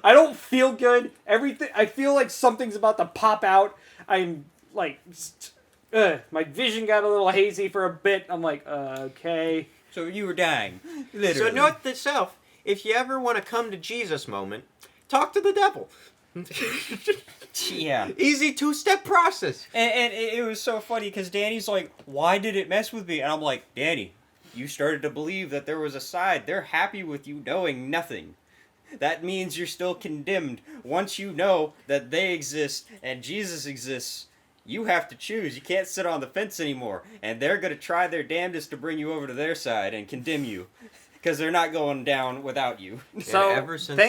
I don't feel good. Everything, I feel like something's about to pop out. I'm, like, my vision got a little hazy for a bit. I'm like, okay. So you were dying. Literally. So note to self, if you ever want to come to Jesus moment, talk to the devil. Yeah. Easy 2-step process. And it was so funny because Danny's like, why did it mess with me? And I'm like, Danny, you started to believe that there was a side. They're happy with you knowing nothing. That means you're still condemned. Once you know that they exist and Jesus exists, you have to choose. You can't sit on the fence anymore. And they're going to try their damnedest to bring you over to their side and condemn you. Because they're not going down without you. So, ever since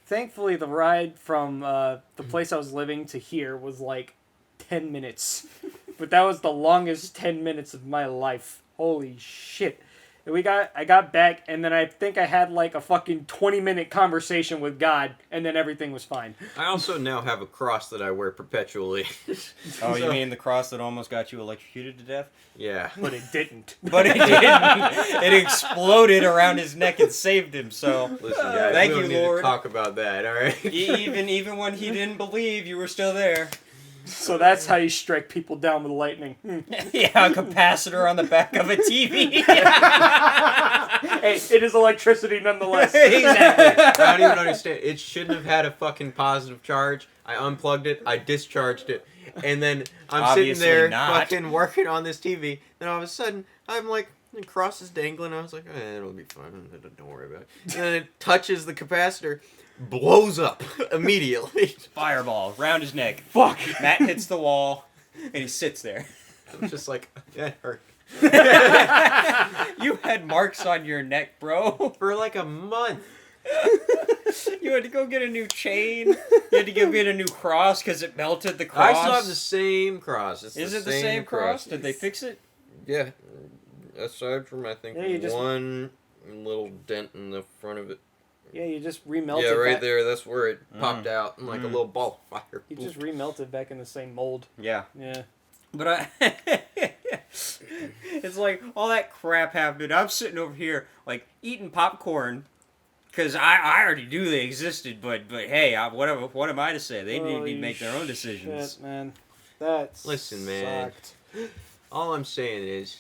thankfully, the ride from the place I was living to here was like 10 minutes. But that was the longest 10 minutes of my life. Holy shit. I got back, and then I think I had like a fucking 20-minute conversation with God, and then everything was fine. I also now have a cross that I wear perpetually. Oh, you mean the cross that almost got you electrocuted to death? Yeah. But it didn't. But it didn't. It exploded around his neck and saved him, so... Listen, guys, Thank we you, don't need Lord. to talk about that, all right? Even when he didn't believe, you were still there. So that's how you strike people down with lightning. Yeah, a capacitor on the back of a TV. Hey, it is electricity nonetheless. Exactly. I don't even understand. It shouldn't have had a fucking positive charge. I unplugged it. I discharged it. And then I'm Obviously sitting there not. fucking working on this TV. Then all of a sudden, I'm like, the cross is dangling. I was like, it'll be fine. Don't worry about it. And then it touches the capacitor, blows up immediately. Fireball around his neck. Fuck. Matt hits the wall, and he sits there. I was just like, that hurt. You had marks on your neck, bro. For like a month. You had to go get a new chain. You had to go get a new cross because it melted the cross. I still have the same cross. It's Is it the same cross? Did they fix it? Yeah. Aside from, I think, Yeah, you just- one little dent in the front of it. Yeah, you just remelt Yeah, it right back. there. That's where it popped out and like a little ball of fire. You just remelt it back in the same mold. Yeah. Yeah. But It's like all that crap happened. I'm sitting over here like eating popcorn because I already knew they existed. But hey, what am I to say? They need to make their own decisions. Shit, man. That Listen, man. sucked. All I'm saying is,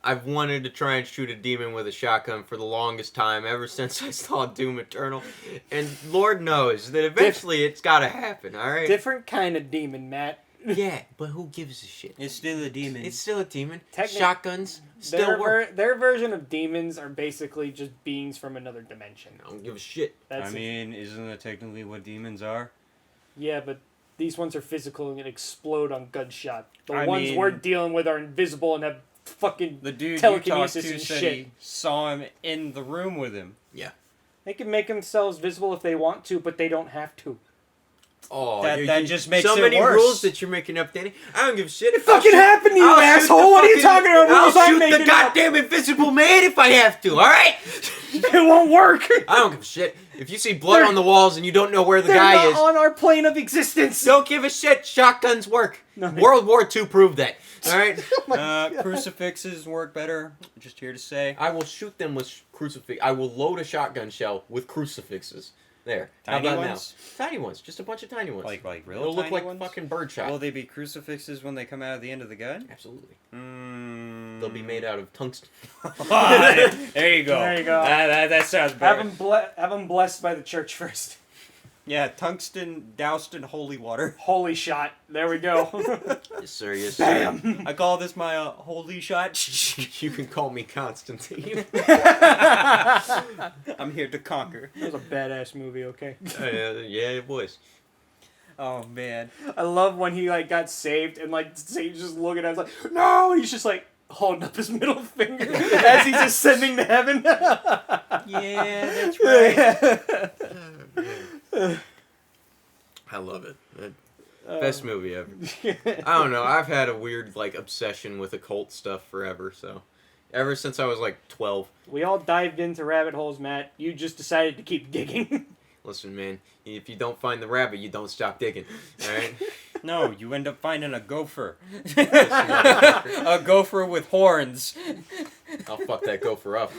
I've wanted to try and shoot a demon with a shotgun for the longest time, ever since I saw Doom Eternal. And Lord knows that eventually it's gotta happen, alright? Different kind of demon, Matt. Yeah, but who gives a shit? It's still a demon. It's still a demon. Technic- Shotguns still work. Their version of demons are basically just beings from another dimension. I don't give a shit. I mean, isn't that technically what demons are? Yeah, but these ones are physical and explode on gunshot. The I ones mean- we're dealing with are invisible and have fucking The dude you telekinesis talked to and said shit. he saw him in the room with him. They can make themselves visible if they want to, but they don't have to. Oh, That just makes so it many worse. rules that you're making up, Danny. I don't give a shit. If Fucking happened to you, asshole! What are you talking about? Rules I'll I'm shoot the making up. goddamn invisible man if I have to. All right. It won't work. I don't give a shit. If you see blood on the walls and you don't know where the They're guy not is, on our plane of existence. don't give a shit. Shotguns work. No. World War II proved that. All right. Crucifixes work better. Just here to say. I will shoot them with crucifix. I will load a shotgun shell with crucifixes. There. Tiny How about ones? now? Tiny ones. Just a bunch of tiny ones. Like real It'll look tiny like ones? fucking birdshot. Will they be crucifixes when they come out of the end of the gun? Absolutely. Mm. They'll be made out of tungsten. There you go. There you go. That sounds better. Have them blessed by the church first. Yeah, tungsten doused in holy water. Holy shot. There we go. Yes, sir. Yes, sir. Bam. I call this my holy shot. You can call me Constantine. I'm here to conquer. That was a badass movie, okay? Yeah, it was. Oh man. I love when he like got saved and like Satan's just looking at him like, no! And he's just like holding up his middle finger as he's ascending to heaven. Yeah, that's right. I love it. Best movie ever. I don't know. I've had a weird like obsession with occult stuff forever. So, ever since I was like 12. We all dived into rabbit holes, Matt. You just decided to keep digging. Listen, man. If you don't find the rabbit, you don't stop digging. All right. No, you end up finding a gopher. Listen, A gopher with horns. I'll fuck that gopher up.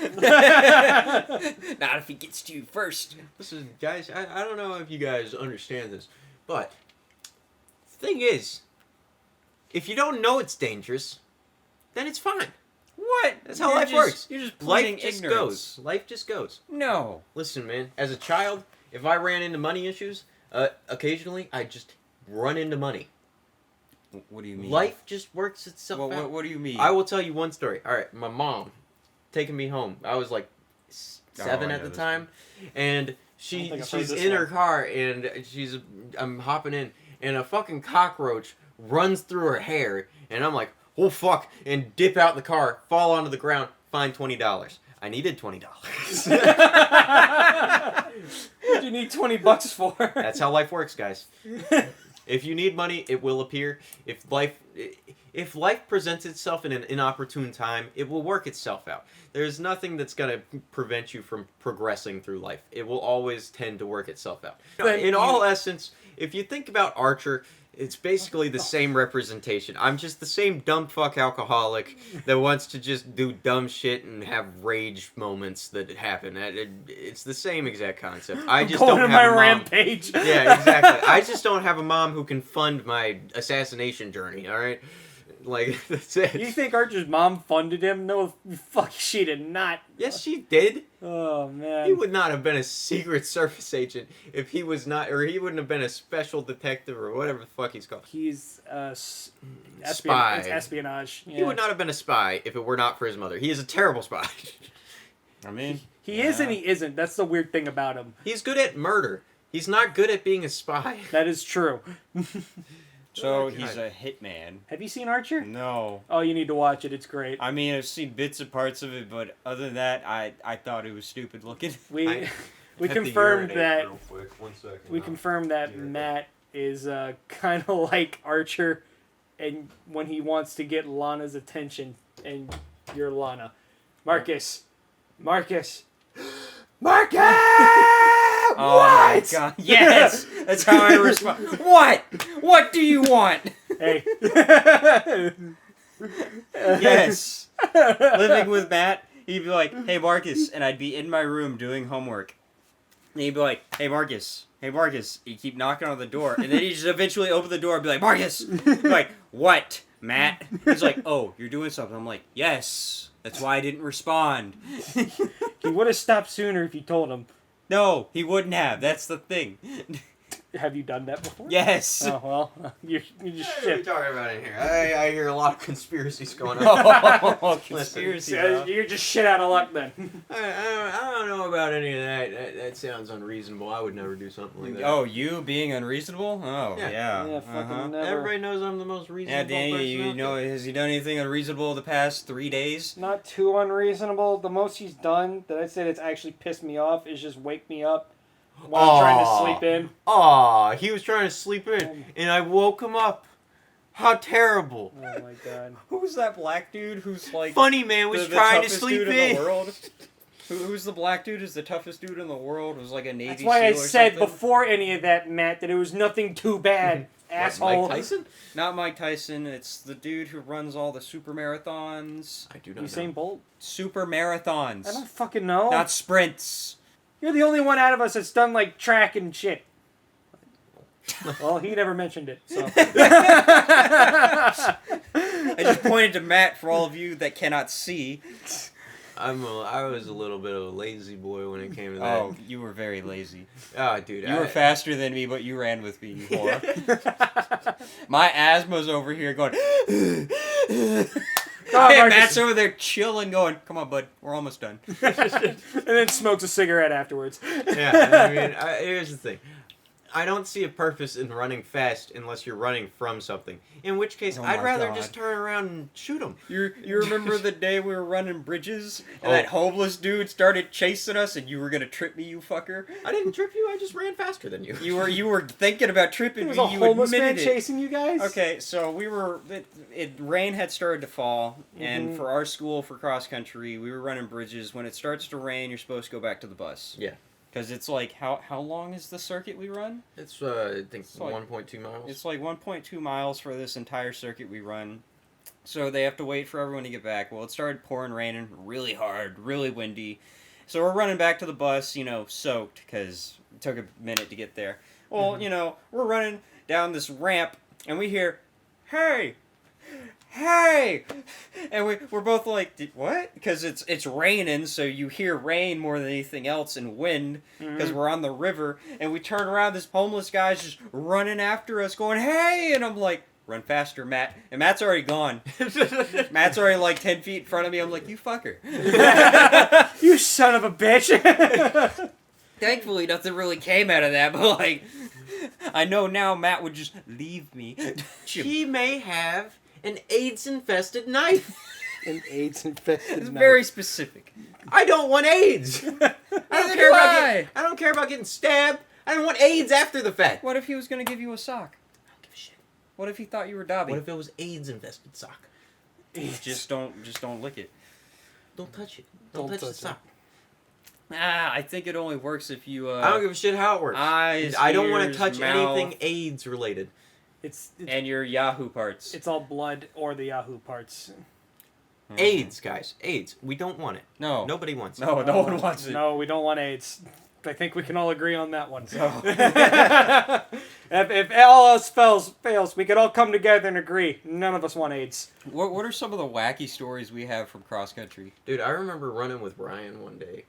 Not if he gets to you first. Listen, guys. I don't know if you guys understand this, but the thing is, if you don't know it's dangerous, then it's fine. What? That's how life works. You're just Life pleading just ignorance. goes. Life just goes. No. Listen, man. As a child, if I ran into money issues, occasionally I just run into money. What do you mean? Life just works itself out. What do you mean? I will tell you one story. All right, my mom taking me home. I was like 7 I at know the this time, and I don't think I've heard she's this in her one. car, and I'm hopping in, and a fucking cockroach runs through her hair, and I'm like, oh fuck, and dip out the car, fall onto the ground, find $20. I needed $20. What do you need $20 for? That's how life works, guys. If you need money, it will appear. If life presents itself in an inopportune time, it will work itself out. There's nothing that's going to prevent you from progressing through life. It will always tend to work itself out. In all essence, if you think about Archer, it's basically the same representation. I'm just the same dumb fuck alcoholic that wants to just do dumb shit and have rage moments that happen. It's the same exact concept. I just Going don't on have my a mom. rampage. Yeah, exactly. I just don't have a mom who can fund my assassination journey, alright? Like, that's it. You think Archer's mom funded him? No, fuck, she did not. Yes, she did. Oh, man. He would not have been a Secret Service agent if he was not, or he wouldn't have been a special detective or whatever the fuck he's called. He's Spy. It's espionage. Yeah. He would not have been a spy if it were not for his mother. He is a terrible spy. I mean, He is and he isn't. That's the weird thing about him. He's good at murder. He's not good at being a spy. That is true. so Oh, he's God. a hitman. Have you seen Archer? No. Oh, you need to watch it. It's great. I mean, I've seen bits and parts of it, but other than that, I thought it was stupid looking. We I we have to confirmed urinate that real quick. 1 second. we confirmed that Matt is kind of like Archer, and when he wants to get Lana's attention, and you're Lana, Marcus. Oh my god. Yes! That's how I respond. What? What do you want? Hey. Yes. Living with Matt, he'd be like, "Hey Marcus," and I'd be in my room doing homework. And he'd be like, "Hey Marcus, hey Marcus." He'd keep knocking on the door, and then he'd just eventually open the door and be like, "Marcus." I'd be like, "What, Matt?" He's like, "Oh, you're doing something." I'm like, "Yes. That's why I didn't respond." He would have stopped sooner if you told him. No, he wouldn't have. That's the thing. Have you done that before? Yes. Oh, well, you just What are we shit. talking about in here? I hear a lot of conspiracies going on. Oh, conspiracy. huh? You're just shit out of luck then. I don't know about any of that. That sounds unreasonable. I would never do something like that. Oh, you being unreasonable? Oh, Yeah. yeah. Yeah, fucking Uh-huh. never. Everybody knows I'm the most Yeah, reasonable Danny, person you out know, there. has he done anything unreasonable the past 3 days? Not too unreasonable. The most he's done that I'd say that's actually pissed me off is just wake me up while I'm trying to sleep in. Aw, he was trying to sleep in, and I woke him up. How terrible. Oh my god. Who's that black dude who's like Funny man was the trying to toughest sleep dude in. the world? Who's the black dude? Is the toughest dude in the world? Who's like a Navy That's why SEAL I or said something? before any of that, Matt, that it was nothing too bad, asshole. Mike Tyson? Not Mike Tyson. It's the dude who runs all the super marathons. I do not know. Usain Bolt? Super marathons. I don't fucking know. Not sprints. You're the only one out of us that's done like track and shit. Well, he never mentioned it, so. I just pointed to Matt for all of you that cannot see. I was a little bit of a lazy boy when it came to that. Oh, you were very lazy. Oh, dude. You were faster than me, but you ran with me, you whore. My asthma's over here going. Oh, Hey, Marcus. Matt's over there chilling, going, "Come on, bud, we're almost done." And then smokes a cigarette afterwards. Yeah, I mean, here's the thing. I don't see a purpose in running fast unless you're running from something. In which case, Oh I'd my rather God. just turn around and shoot them. You remember the day we were running bridges and Oh. that homeless dude started chasing us and you were gonna trip me, you fucker? I didn't trip you. I just ran faster than you. You were thinking about tripping There me. was a You homeless man admitted it. chasing you guys? Okay, so we were. Rain had started to fall, and Mhm. for our school for cross country, we were running bridges. When it starts to rain, you're supposed to go back to the bus. Yeah. Because it's like how long is the circuit we run? It's I think It's like- 1.2 miles. It's like 1.2 miles for this entire circuit we run. So they have to wait for everyone to get back. Well, it started pouring raining really hard, really windy. So we're running back to the bus, soaked because it took a minute to get there. Well, we're running down this ramp and we hear, "Hey! Hey!" And we're both like, "What?" Because it's raining, so you hear rain more than anything else and wind because we're on the river. And we turn around, this homeless guy's just running after us going, "Hey!" And I'm like, "Run faster, Matt." And Matt's already gone. Matt's already like 10 feet in front of me. I'm like, "You fucker." You son of a bitch! Thankfully, nothing really came out of that, but like, I know now Matt would just leave me. He may have an AIDS-infested knife. An AIDS infested It's very specific. I don't want AIDS. I don't care about getting stabbed. I don't want AIDS after the fact. What if he was gonna give you a sock? I don't give a shit. What if he thought you were Dobby? What if it was AIDS-infested sock? Just don't lick it. Don't touch it. Don't touch the touch it. sock. I think it only works if you. I don't give a shit how it works. Eyes, I don't want to ears, touch mouth, anything AIDS related. It's and your Yahoo parts. all blood or the Yahoo parts. AIDS, guys. AIDS. We don't want it. No. Nobody wants it. No one wants it. No, we don't want AIDS. I think we can all agree on that one. No. if all else fails, we could all come together and agree. None of us want AIDS. What are some of the wacky stories we have from cross country? Dude, I remember running with Ryan one day.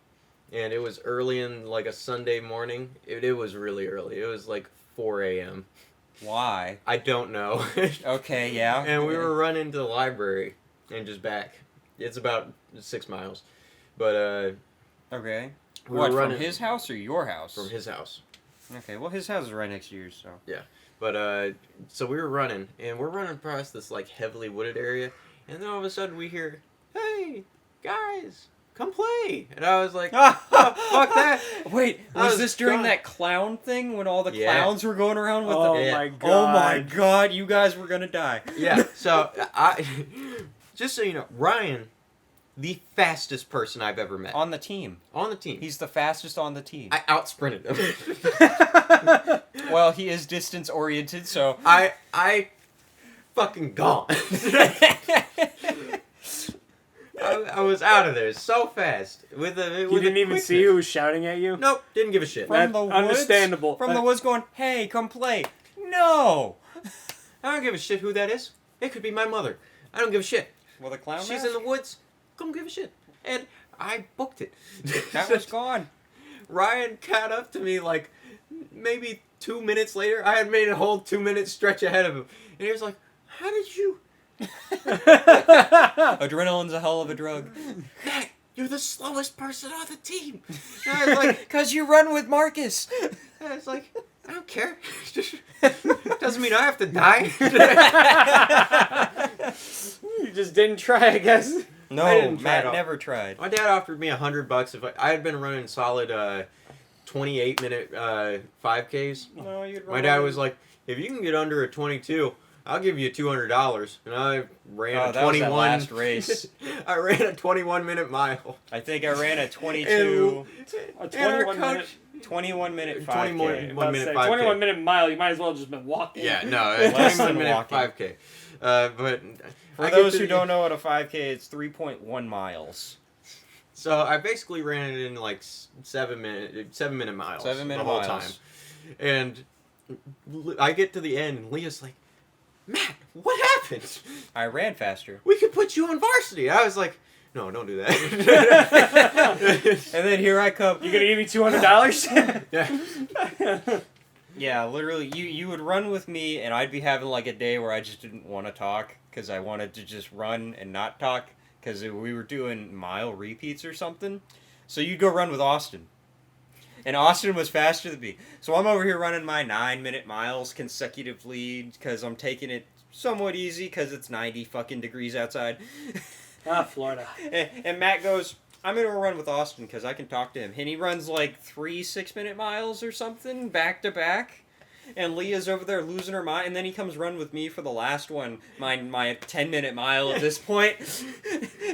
And it was early in, like, a Sunday morning. It was really early. It was, like, 4 a.m. Why? I don't know. Okay, yeah. And we were running to the library and just back. It's about 6 miles. But, Okay. we What, were from running his house or your house? from his house. Okay, well, his house is right next to yours, so. But, so we were running, and we're running across this, like, heavily wooded area, and then all of a sudden we hear, "Hey, guys, come play!" And I was like, fuck that! Wait, I was was this during gone. that clown thing when all the Yeah. clowns were going around with Oh the... Yeah. my god! Oh my god, you guys were gonna die. Yeah, so, just so you know, Ryan, the fastest person I've ever met. On the team. On the team. He's the fastest on the team. I outsprinted him. Well, he is distance oriented, so... I fucking gone. I was out of there so fast. You didn't even see who was shouting at you? Nope, didn't give a shit. From the woods? Understandable. From the woods going, hey, come play. No! I don't give a shit who that is. It could be my mother. I don't give a shit. Well, the clown She's mask? in the woods. Don't give a shit. And I booked it. That was gone. Ryan caught up to me like maybe 2 minutes later. I had made a whole 2-minute stretch ahead of him. And he was like, how did you... Adrenaline's a hell of a drug. Matt, you're the slowest person on the team. And I was like, Because you run with Marcus. I was like, I don't care. Doesn't mean I have to die. You just didn't try, I guess. I No, didn't try Matt at all. never tried. My dad offered me $100 if I had been running solid 28-minute 5Ks. No, you'd My dad was like, if you can get under a 22, I'll give you $200. And I ran a that was 21 that last race. I ran a 21-minute mile. I think I ran a 22, A And our 21 minute. 21 minute 5K. 21 About to minute say, 5K. 21 minute mile, you might as well have just been walking. Yeah, no, Less than 21-minute walking. 5K. But For I get those to who the- don't know what a 5K is, it's 3.1 miles. So I basically ran it in like 7-minute miles. 7 minute the whole miles. time. And I get to the end, and Leah's like, Matt, what happened? I ran faster. We could put you on varsity. I was like, no, don't do that. And then here I come. You gonna give me $200? Yeah. Yeah, literally, you would run with me, and I'd be having like a day where I just didn't want to talk because I wanted to just run and not talk because we were doing mile repeats or something. So you'd go run with Austin. And Austin was faster than me. So I'm over here running my 9-minute miles consecutively because I'm taking it somewhat easy because it's 90 fucking degrees outside. Florida. And Matt goes, I'm going to run with Austin because I can talk to him. And he runs like 3 6-minute miles or something back to back. And Leah's over there losing her mind. And then he comes run with me for the last one, my 10-minute mile at this point.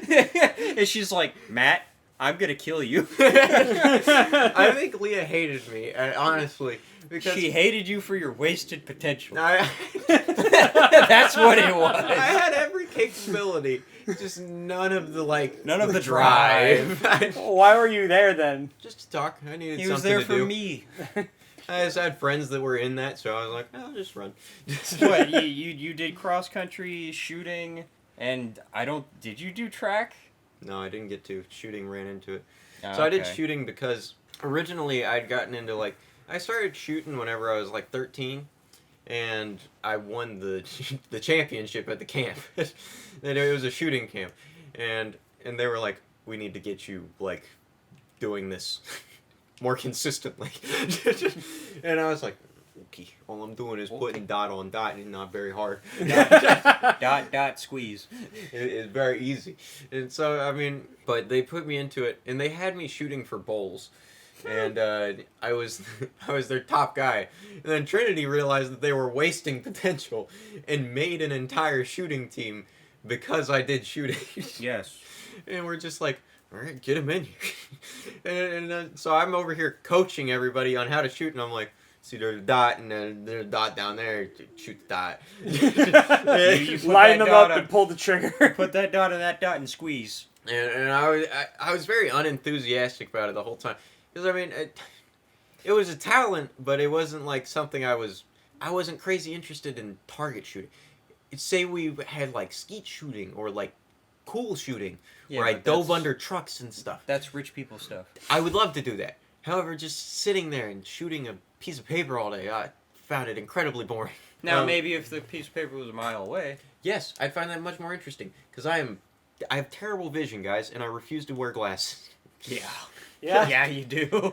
And she's like, Matt, I'm going to kill you. I think Leah hated me, honestly. Because She hated you for your wasted potential. I, That's what it was. I had every capability, just none of the None of the drive. Why were you there then? Just to talk. I needed He something was there to for do. me. I just had friends that were in that, so I was like, I'll just run. What, you did cross country shooting, and did you do track? No, I didn't get to. Shooting ran into it. Oh, So I did okay. shooting because originally I'd gotten into like, I started shooting whenever I was like 13, and I won the championship at the camp. And it was a shooting camp, and they were like, we need to get you like doing this more consistently. And I was like, okay, all I'm doing is putting dot on dot, and not very hard. Dot squeeze. It's very easy. And so, I mean, but they put me into it, and they had me shooting for bowls. And I was their top guy. And then Trinity realized that they were wasting potential and made an entire shooting team because I did shooting. Yes. And we're just like, all right, get him in here. And so I'm over here coaching everybody on how to shoot, and I'm like, see, there's a dot, and then there's a dot down there. Shoot the dot. You put Line that them dot up on- and pull the trigger. Put that dot on that dot and squeeze. And I was very unenthusiastic about it the whole time. Because, I mean, it was a talent, but it wasn't like something I wasn't crazy interested in target shooting. Say we had like skeet shooting or like cool shooting, where I but dove that's- under trucks and stuff. That's rich people stuff. I would love to do that. However, just sitting there and shooting a piece of paper all day, I found it incredibly boring. Now, maybe if the piece of paper was a mile away. Yes, I'd find that much more interesting. Because I have terrible vision, guys, and I refuse to wear glasses. Yeah. Yeah. Yeah, you do.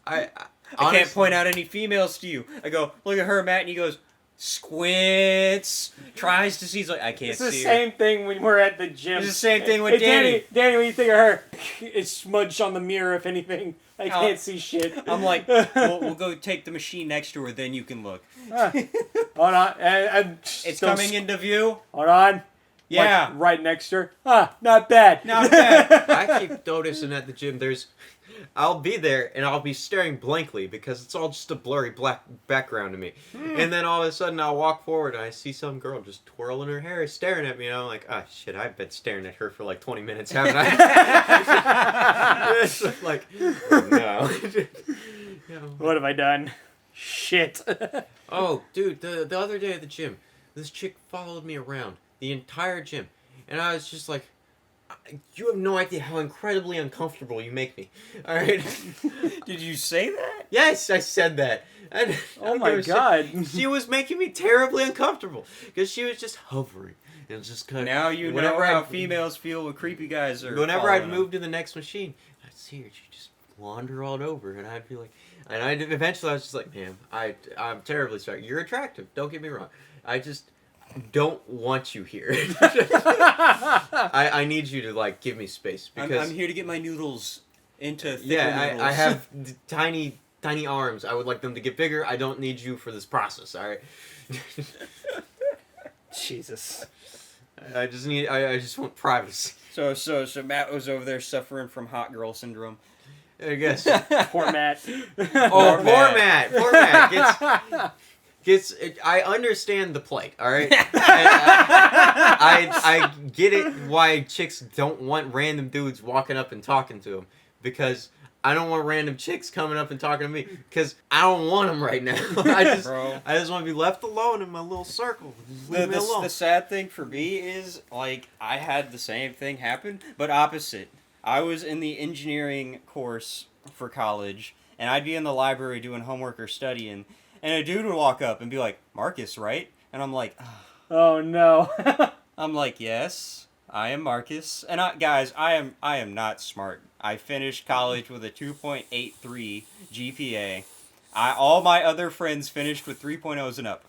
I I can't point out any females to you. I go, look at her, Matt, and he goes, squints, tries to see. He's like, I can't It's the see same thing when we're at the gym. It's the same thing with Hey, Danny. Danny, what do you think of her? It's smudged on the mirror, if anything. I can't see shit. her. I'm like, we'll go take the machine next to her, then you can look. Hold on. It's coming into view. Hold on. Yeah. Like, right next to her. Not bad. Not bad. I keep noticing at the gym, there's I'll be there and I'll be staring blankly because it's all just a blurry black background to me. And then all of a sudden I'll walk forward and I see some girl just twirling her hair, staring at me, and I'm like, oh shit, I've been staring at her for like 20 minutes, haven't I? It's like, oh, no. What have I done? Shit. Oh, dude, the other day at the gym, this chick followed me around the entire gym, and I was just like, you have no idea how incredibly uncomfortable you make me. All right. Did you say that? Yes, I said that. Oh my god. She was making me terribly uncomfortable because she was just hovering and just kind of. Now you know how females feel when creepy guys are. Whenever I'd move to the next machine, I'd see her. She'd just wander on over, and I'd be like, and eventually I was just like, ma'am, I'm terribly sorry. You're attractive. Don't get me wrong. I just don't want you here. I need you to like give me space because I'm here to get my noodles into thicker noodles. I have tiny arms. I would like them to get bigger. I don't need you for this process. All right. Jesus. I just want privacy. So Matt was over there suffering from hot girl syndrome. I guess. Poor Matt. Oh, poor Matt. Poor Matt I understand the plight, all right? I get it why chicks don't want random dudes walking up and talking to them, because I don't want random chicks coming up and talking to me, because I don't want them right now. I just want to be left alone in my little circle. Just leave me alone. The sad thing for me is, like, I had the same thing happen, but opposite. I was in the engineering course for college, and I'd be in the library doing homework or studying, and a dude would walk up and be like, Marcus, right? And I'm like, oh no. I'm like, yes, I am Marcus. And guys, I am not smart. I finished college with a 2.83 GPA. All my other friends finished with 3.0s and up.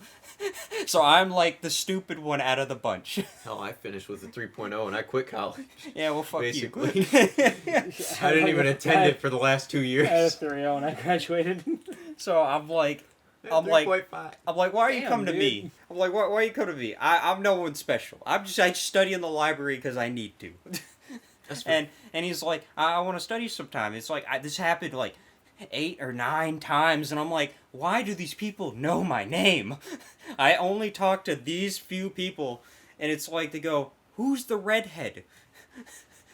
So I'm like the stupid one out of the bunch. Hell, I finished with a 3.0 and I quit college. Yeah, well, fuck basically. you. I didn't even attend it for the last 2 years. I had a 3.0 and I graduated. So I'm like, why are you coming to me? I'm like, why are you coming to me? I'm no one special. I just study in the library because I need to. And he's like, I want to study sometime. It's like, this happened like 8 or 9 times, and I'm like, why do these people know my name? I only talk to these few people, and it's like they go, who's the redhead?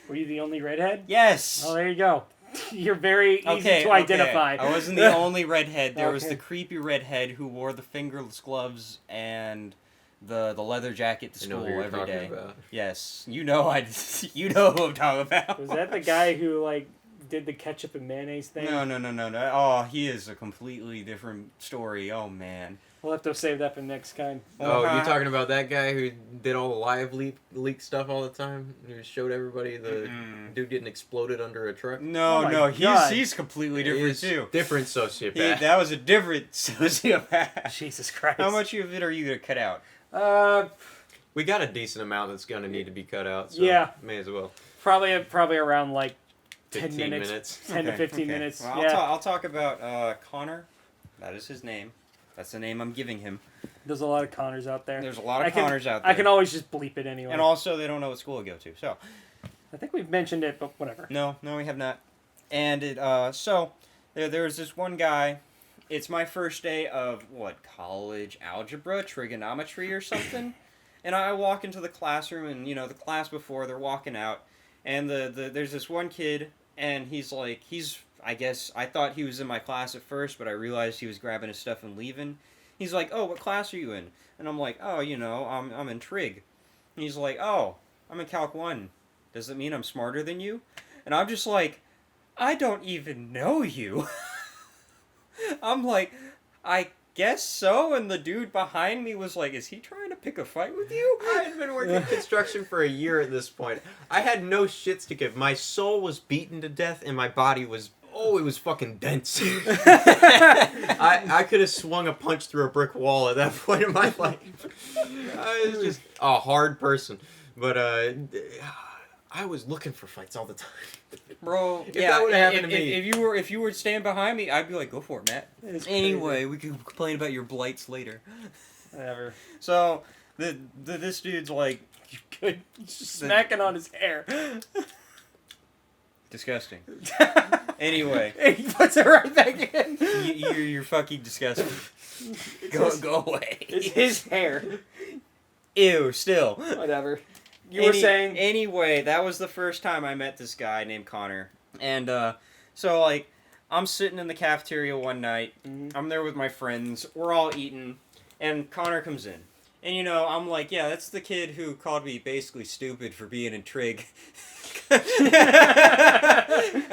Were you the only redhead? Yes. Oh, there you go. You're very easy to identify. I wasn't the only redhead. There was the creepy redhead who wore the fingerless gloves and the leather jacket to school every day. About. Yes, you know who I'm talking about. Was that the guy who like did the ketchup and mayonnaise thing? No. Oh, he is a completely different story. Oh man. We'll have to save that for the next kind. Oh, you're talking about that guy who did all the live leak stuff all the time? Who showed everybody the dude getting exploded under a truck? No, he's completely different too. Different sociopath. That was a different sociopath. Jesus Christ. How much of it are you going to cut out? We got a decent amount that's going to need to be cut out, so yeah. May as well. Probably around like 10 minutes. 10 to 15 minutes. Well, yeah. I'll talk about Connor. That is his name. That's the name I'm giving him. There's a lot of Connors out there. There's a lot of Connors out there. I can always just bleep it anyway. And also, they don't know what school to go to. So, I think we've mentioned it, but whatever. No, we have not. And there's this one guy. It's my first day of college algebra, trigonometry, or something. And I walk into the classroom, and the class before they're walking out, and there's this one kid, and I guess I thought he was in my class at first, but I realized he was grabbing his stuff and leaving. He's like, "Oh, what class are you in?" And I'm like, "Oh, I'm in Trig." And he's like, "Oh, I'm in Calc 1. Does it mean I'm smarter than you?" And I'm just like, "I don't even know you." I'm like, "I guess so." And the dude behind me was like, "Is he trying to pick a fight with you?" I had been working construction for a year at this point. I had no shits to give. My soul was beaten to death, and my body was... it was fucking dense. I could have swung a punch through a brick wall at that point in my life. I was just a hard person. But I was looking for fights all the time. Bro, if that would have happened to me. If you were standing behind me, I'd be like, "Go for it, Matt." Anyway, we can complain about your blights later. Whatever. So, this dude's like... Good. Smacking on his hair. Disgusting. Anyway. He puts it right back in. You're fucking disgusting. Go away. It's his hair. Ew, still. Whatever. You were saying? Anyway, that was the first time I met this guy named Connor. And, so, like, I'm sitting in the cafeteria one night. Mm-hmm. I'm there with my friends. We're all eating. And Connor comes in. And, you know, I'm like, yeah, that's the kid who called me basically stupid for being in trig. And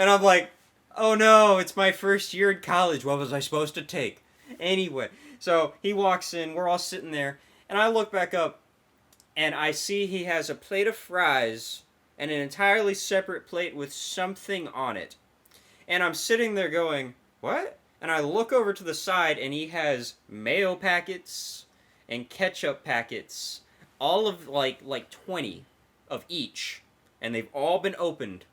I'm like, oh no, it's my first year in college. What was I supposed to take? Anyway, so he walks in. We're all sitting there. And I look back up. And I see he has a plate of fries and an entirely separate plate with something on it. And I'm sitting there going, what? And I look over to the side and he has mayo packets and ketchup packets, all of like 20 of each. And they've all been opened.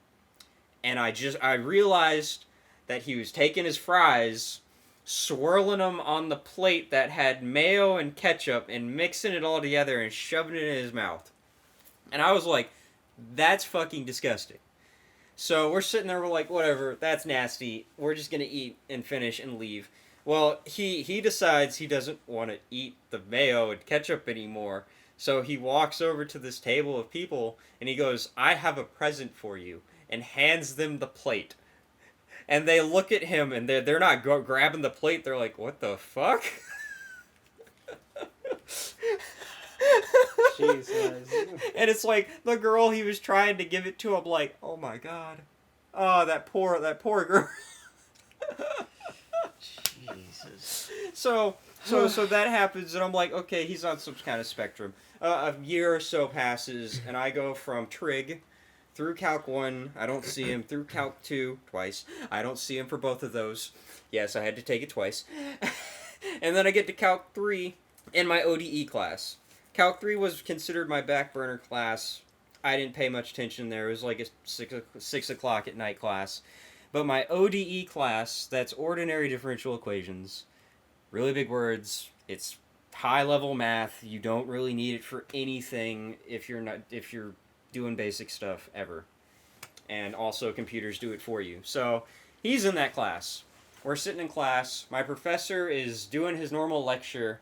And I realized that he was taking his fries, swirling them on the plate that had mayo and ketchup and mixing it all together and shoving it in his mouth. And I was like, that's fucking disgusting. So we're sitting there, we're like, whatever, that's nasty. We're just going to eat and finish and leave. Well, he decides he doesn't want to eat the mayo and ketchup anymore. So he walks over to this table of people and he goes, I have a present for you, and hands them the plate. And they look at him, and they're not grabbing the plate. They're like, what the fuck? Jesus. And it's like, the girl he was trying to give it to, I'm like, oh my god. Oh, that poor girl. Jesus. So that happens, and I'm like, okay, he's on some kind of spectrum. A year or so passes, and I go from trig through Calc 1, I don't see him. Through Calc 2, twice. I don't see him for both of those. Yes, I had to take it twice. And then I get to Calc 3 in my ODE class. Calc 3 was considered my back burner class. I didn't pay much attention there. It was like a 6 o'clock at night class. But my ODE class, that's ordinary differential equations. Really big words. It's high-level math. You don't really need it for anything if you're doing basic stuff ever. And also computers do it for you. So he's in that class. We're sitting in class. My professor is doing his normal lecture,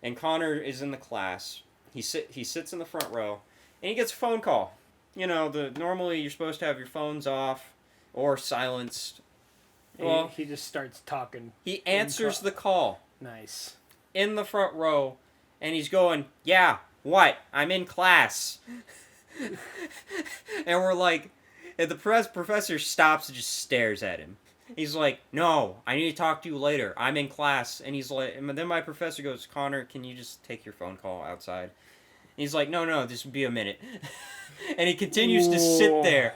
and Connor is in the class. He sits in the front row, and he gets a phone call. You know, normally you're supposed to have your phones off or silenced. Well, he just starts talking. He answers the call Nice. in the front row, and he's going, yeah, what? I'm in class. And we're like, and the professor stops and just stares at him. He's like, no, I need to talk to you later. I'm in class. And he's like, and then my professor goes, Connor, can you just take your phone call outside? And he's like, no, this will be a minute. And he continues to sit there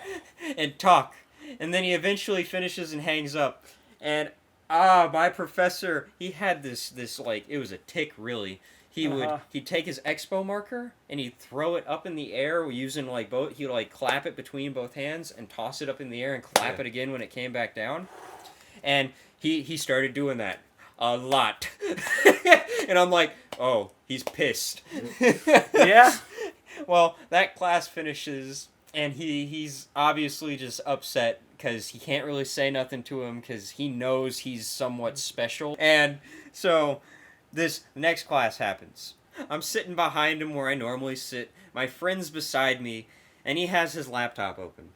and talk. And then he eventually finishes and hangs up. And, my professor, he had this like, it was a tick, really. He'd take his expo marker and he'd throw it up in the air using like both. He'd like clap it between both hands and toss it up in the air and clap it again when it came back down. And he started doing that a lot. And I'm like, oh, he's pissed. Yeah. Well, that class finishes and he's obviously just upset because he can't really say nothing to him because he knows he's somewhat special. And so this next class happens. I'm sitting behind him where I normally sit. My friend's beside me, and he has his laptop open.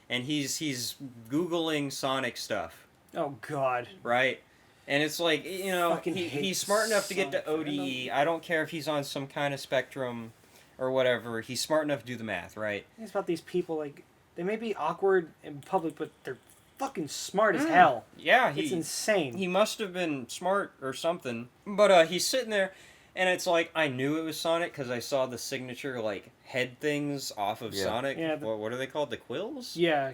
And he's Googling Sonic stuff, Oh, God. right? And it's like, you know, Fucking hate he's smart enough to get to Sonic ODE. I don't care if he's on some kind of spectrum or whatever. He's smart enough to do the math, right? It's about these people, like, they may be awkward in public, but they're fucking smart as hell. Yeah, It's insane. He must have been smart or something. But he's sitting there, and it's like, I knew it was Sonic because I saw the signature, like, head things off of Sonic. Yeah, what are they called? The quills? Yeah.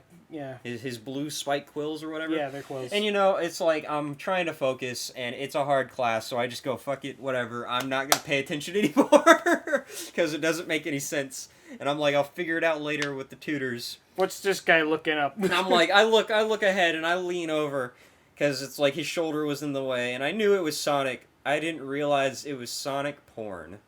His blue spike quills or whatever? Yeah, they're close. And, you know, it's like, I'm trying to focus, and it's a hard class, so I just go, fuck it, whatever. I'm not going to pay attention anymore because it doesn't make any sense. And I'm like, I'll figure it out later with the tutors. What's this guy looking up? And I'm like, I look ahead and I lean over because it's like his shoulder was in the way, and I knew it was Sonic. I didn't realize it was Sonic porn.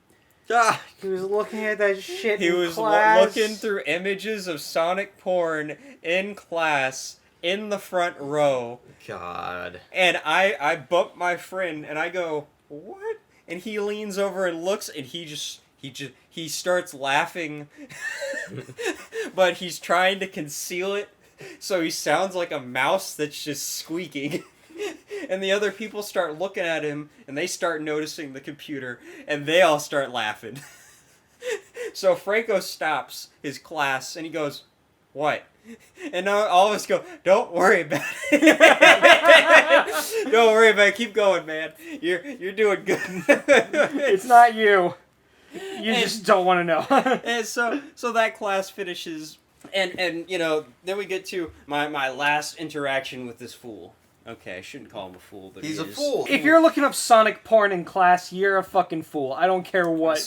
Ah, He was looking at that shit He in was class. looking through images of Sonic porn in class in the front row, God. and I bump my friend and I go, "What?" And he leans over and looks, and he starts laughing, but he's trying to conceal it, so he sounds like a mouse that's just squeaking. And the other people start looking at him, and they start noticing the computer, and they all start laughing. So Franco stops his class, and he goes, "What?" And all of us go, "Don't worry about it. Don't worry about it. Keep going, man. You're doing good." It's not you. You And- just don't want to know. And so that class finishes, and you know, then we get to my last interaction with this fool. Okay, I shouldn't call him a fool, but He's he a is. fool. If you're looking up Sonic porn in class, you're a fucking fool. I don't care what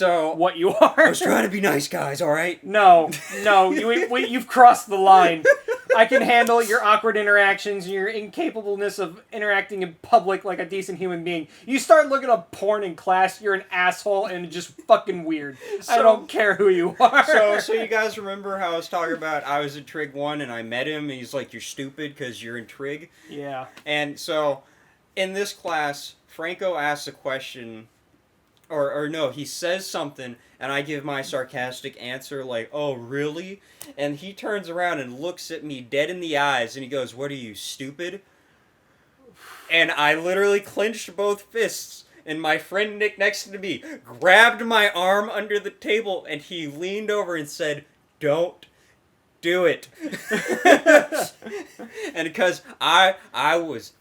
you are. I was trying to be nice, guys. All right. No, you've crossed the line. I can handle your awkward interactions and your incapableness of interacting in public like a decent human being. You start looking up porn in class, you're an asshole and just fucking weird. I don't care who you are. So you guys remember how I was talking about I was in Trig 1 and I met him and he's like, "You're stupid because you're in Trig." Yeah. And so in this class, Franco asks a question, or no, he says something, and I give my sarcastic answer like, "Oh, really?" And he turns around and looks at me dead in the eyes, and he goes, "What are you, stupid?" And I literally clenched both fists, and my friend Nick next to me grabbed my arm under the table, and he leaned over and said, "Don't do it." And because I was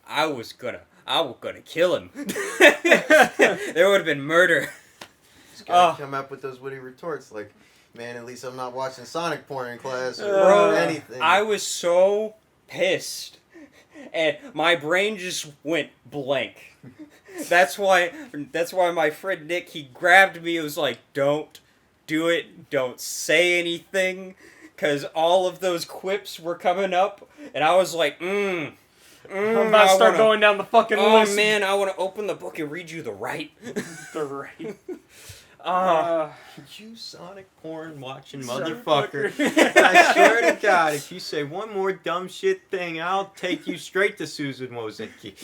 gonna kill him. There would have been murder. Just gotta come up with those witty retorts like, man, at least I'm not watching Sonic porn in class or Bro, anything. I was so pissed, and my brain just went blank. That's why my friend Nick, he grabbed me. It was like, "Don't do it. Don't say anything," because all of those quips were coming up, and I was like, I'm about to start going down the fucking Oh list. man, I want to open the book and read you the right. The right. You Sonic porn watching Son motherfucker. I swear to God, if you say one more dumb shit thing, I'll take you straight to Susan Wojcicki.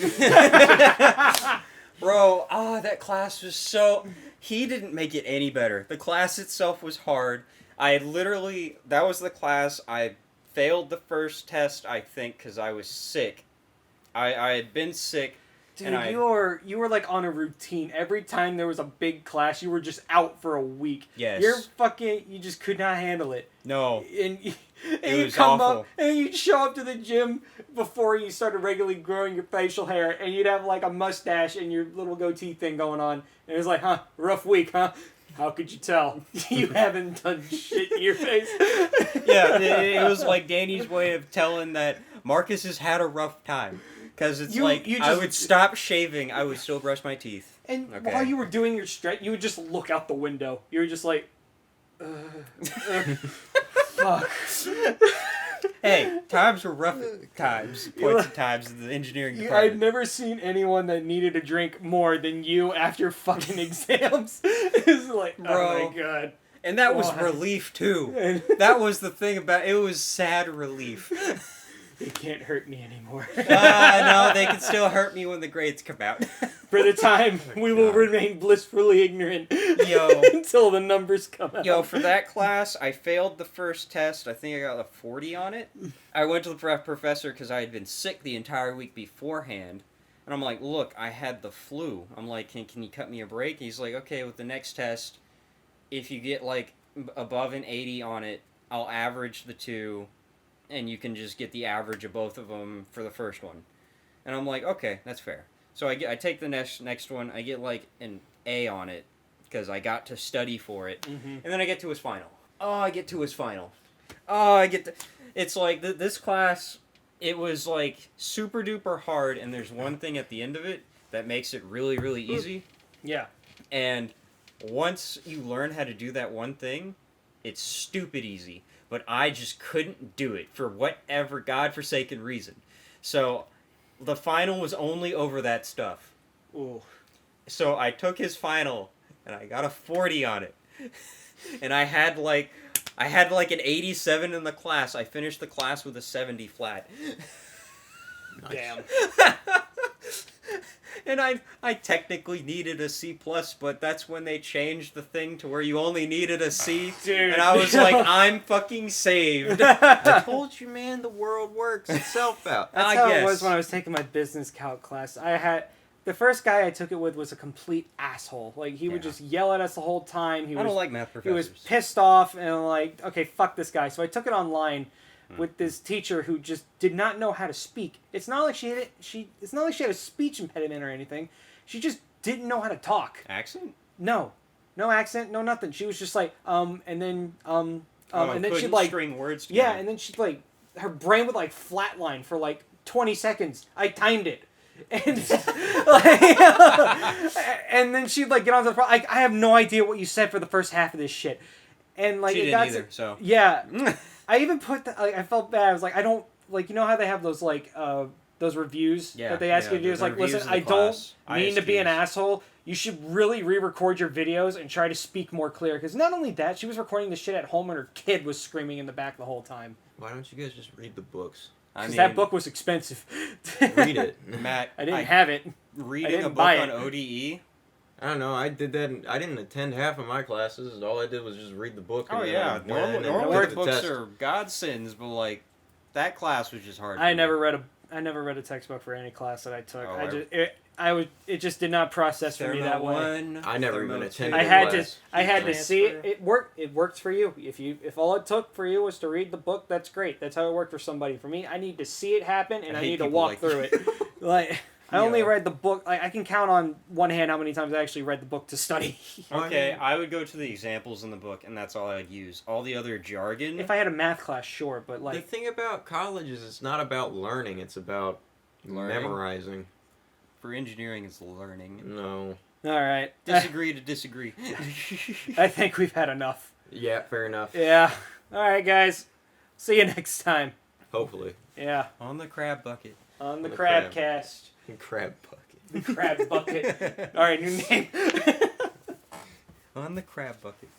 Bro, that class was so... He didn't make it any better. The class itself was hard. That was the class I failed the first test, I think, because I was sick. I had been sick. Dude, you were like on a routine. Every time there was a big class, you were just out for a week. Yes. You just could not handle it. No. And It you was come awful. up and you'd show up to the gym before you started regularly growing your facial hair, and you'd have like a mustache and your little goatee thing going on. And it was like, huh, rough week, huh? How could you tell? You haven't done shit to your face. Yeah, it was like Danny's way of telling that Marcus has had a rough time. Because it's I would stop shaving, I would still brush my teeth. And Okay. while you were doing your stretch, you would just look out the window. You were just like, fuck. Hey, times were rough at times. Points at times in the engineering I'd department. never seen anyone that needed a drink more than you after fucking exams. It's like, Bro. oh my god. And that was Why? relief, too. And That was the thing about it. It was sad relief. it can't hurt me anymore. No, they can still hurt me when the grades come out. For the time, we will God. remain blissfully ignorant Yo. until the numbers come out. Yo, for that class, I failed the first test. I think I got a 40 on it. I went to the professor because I had been sick the entire week beforehand. And I'm like, "Look, I had the flu." I'm like, can you cut me a break? And he's like, "Okay, with the next test, if you get like above an 80 on it, I'll average the two, and you can just get the average of both of them for the first one." And I'm like, "Okay, that's fair." So I take the next one. I get like an A on it because I got to study for it. Mhm. And then I get to his final. It's like this class, it was like super duper hard, and there's one thing at the end of it that makes it really, really easy. Yeah. And once you learn how to do that one thing, it's stupid easy. But I just couldn't do it for whatever godforsaken reason. So the final was only over that stuff. Ooh. So I took his final, and I got a 40 on it. and I had like an 87 in the class. I finished the class with a 70 flat. Nice. Damn. And I technically needed a C plus, but that's when they changed the thing to where you only needed a C. Dude. And I was like, I'm fucking saved. I told you, man, the world works itself out. That's I how it guess. was when I was taking my business calc class. I had the first guy I took it with was a complete asshole. Like he would Yeah. just yell at us the whole time. I don't like math He was professors. pissed off and like, okay, fuck this guy. So I took it online with this teacher who just did not know how to speak. It's not like it's not like she had a speech impediment or anything. She just didn't know how to talk. Accent? No accent, no nothing. She was just like, and then and then she'd couldn't like, string words yeah, together. and then she'd like, her brain would like flatline for like 20 seconds. I timed it. And like, and then she'd like get on to the pro- I have no idea what you said for the first half of this shit. And like She it didn't got either, to, so. yeah. I even put I felt bad. I was like, I don't like, you know how they have those like those reviews Yeah, that they ask you to do. the It's like, reviews listen, of the I don't class, mean to be an ISTs. asshole. You should really re-record your videos and try to speak more clear. Because not only that, she was recording the shit at home and her kid was screaming in the back the whole time. Why don't you guys just read the books? Because that book was expensive. Read it. Matt, I didn't have it. reading didn't a book buy on it. ODE. I don't know. I did that. I didn't attend half of my classes. All I did was just read the book. Oh and yeah, then I went in and normal took the books test. are godsends, but like that class was just hard. I for never me. read a textbook for any class that I took. Oh, It just did not process for me that way. One, I never even thermo attended two. I had to class. I had to see it. Transfer. It worked. It worked for you. If all it took for you was to read the book, that's great. That's how it worked for somebody. For me, I need to see it happen and I I hate need to people walk like through you. it. Like I only Yeah. read the book. Like, I can count on one hand how many times I actually read the book to study. Okay, I would go to the examples in the book, and that's all I'd use. All the other jargon. If I had a math class, sure, but The like thing about college is it's not about learning. It's about Learning? memorizing. For engineering, it's learning. No. all right. Disagree to disagree. I think we've had enough. Yeah, fair enough. Yeah. All right, guys. See you next time. Hopefully. Yeah. On the crab bucket. On the The crab crab. cast. Crab bucket. The crab bucket. All right, new name. On the crab bucket.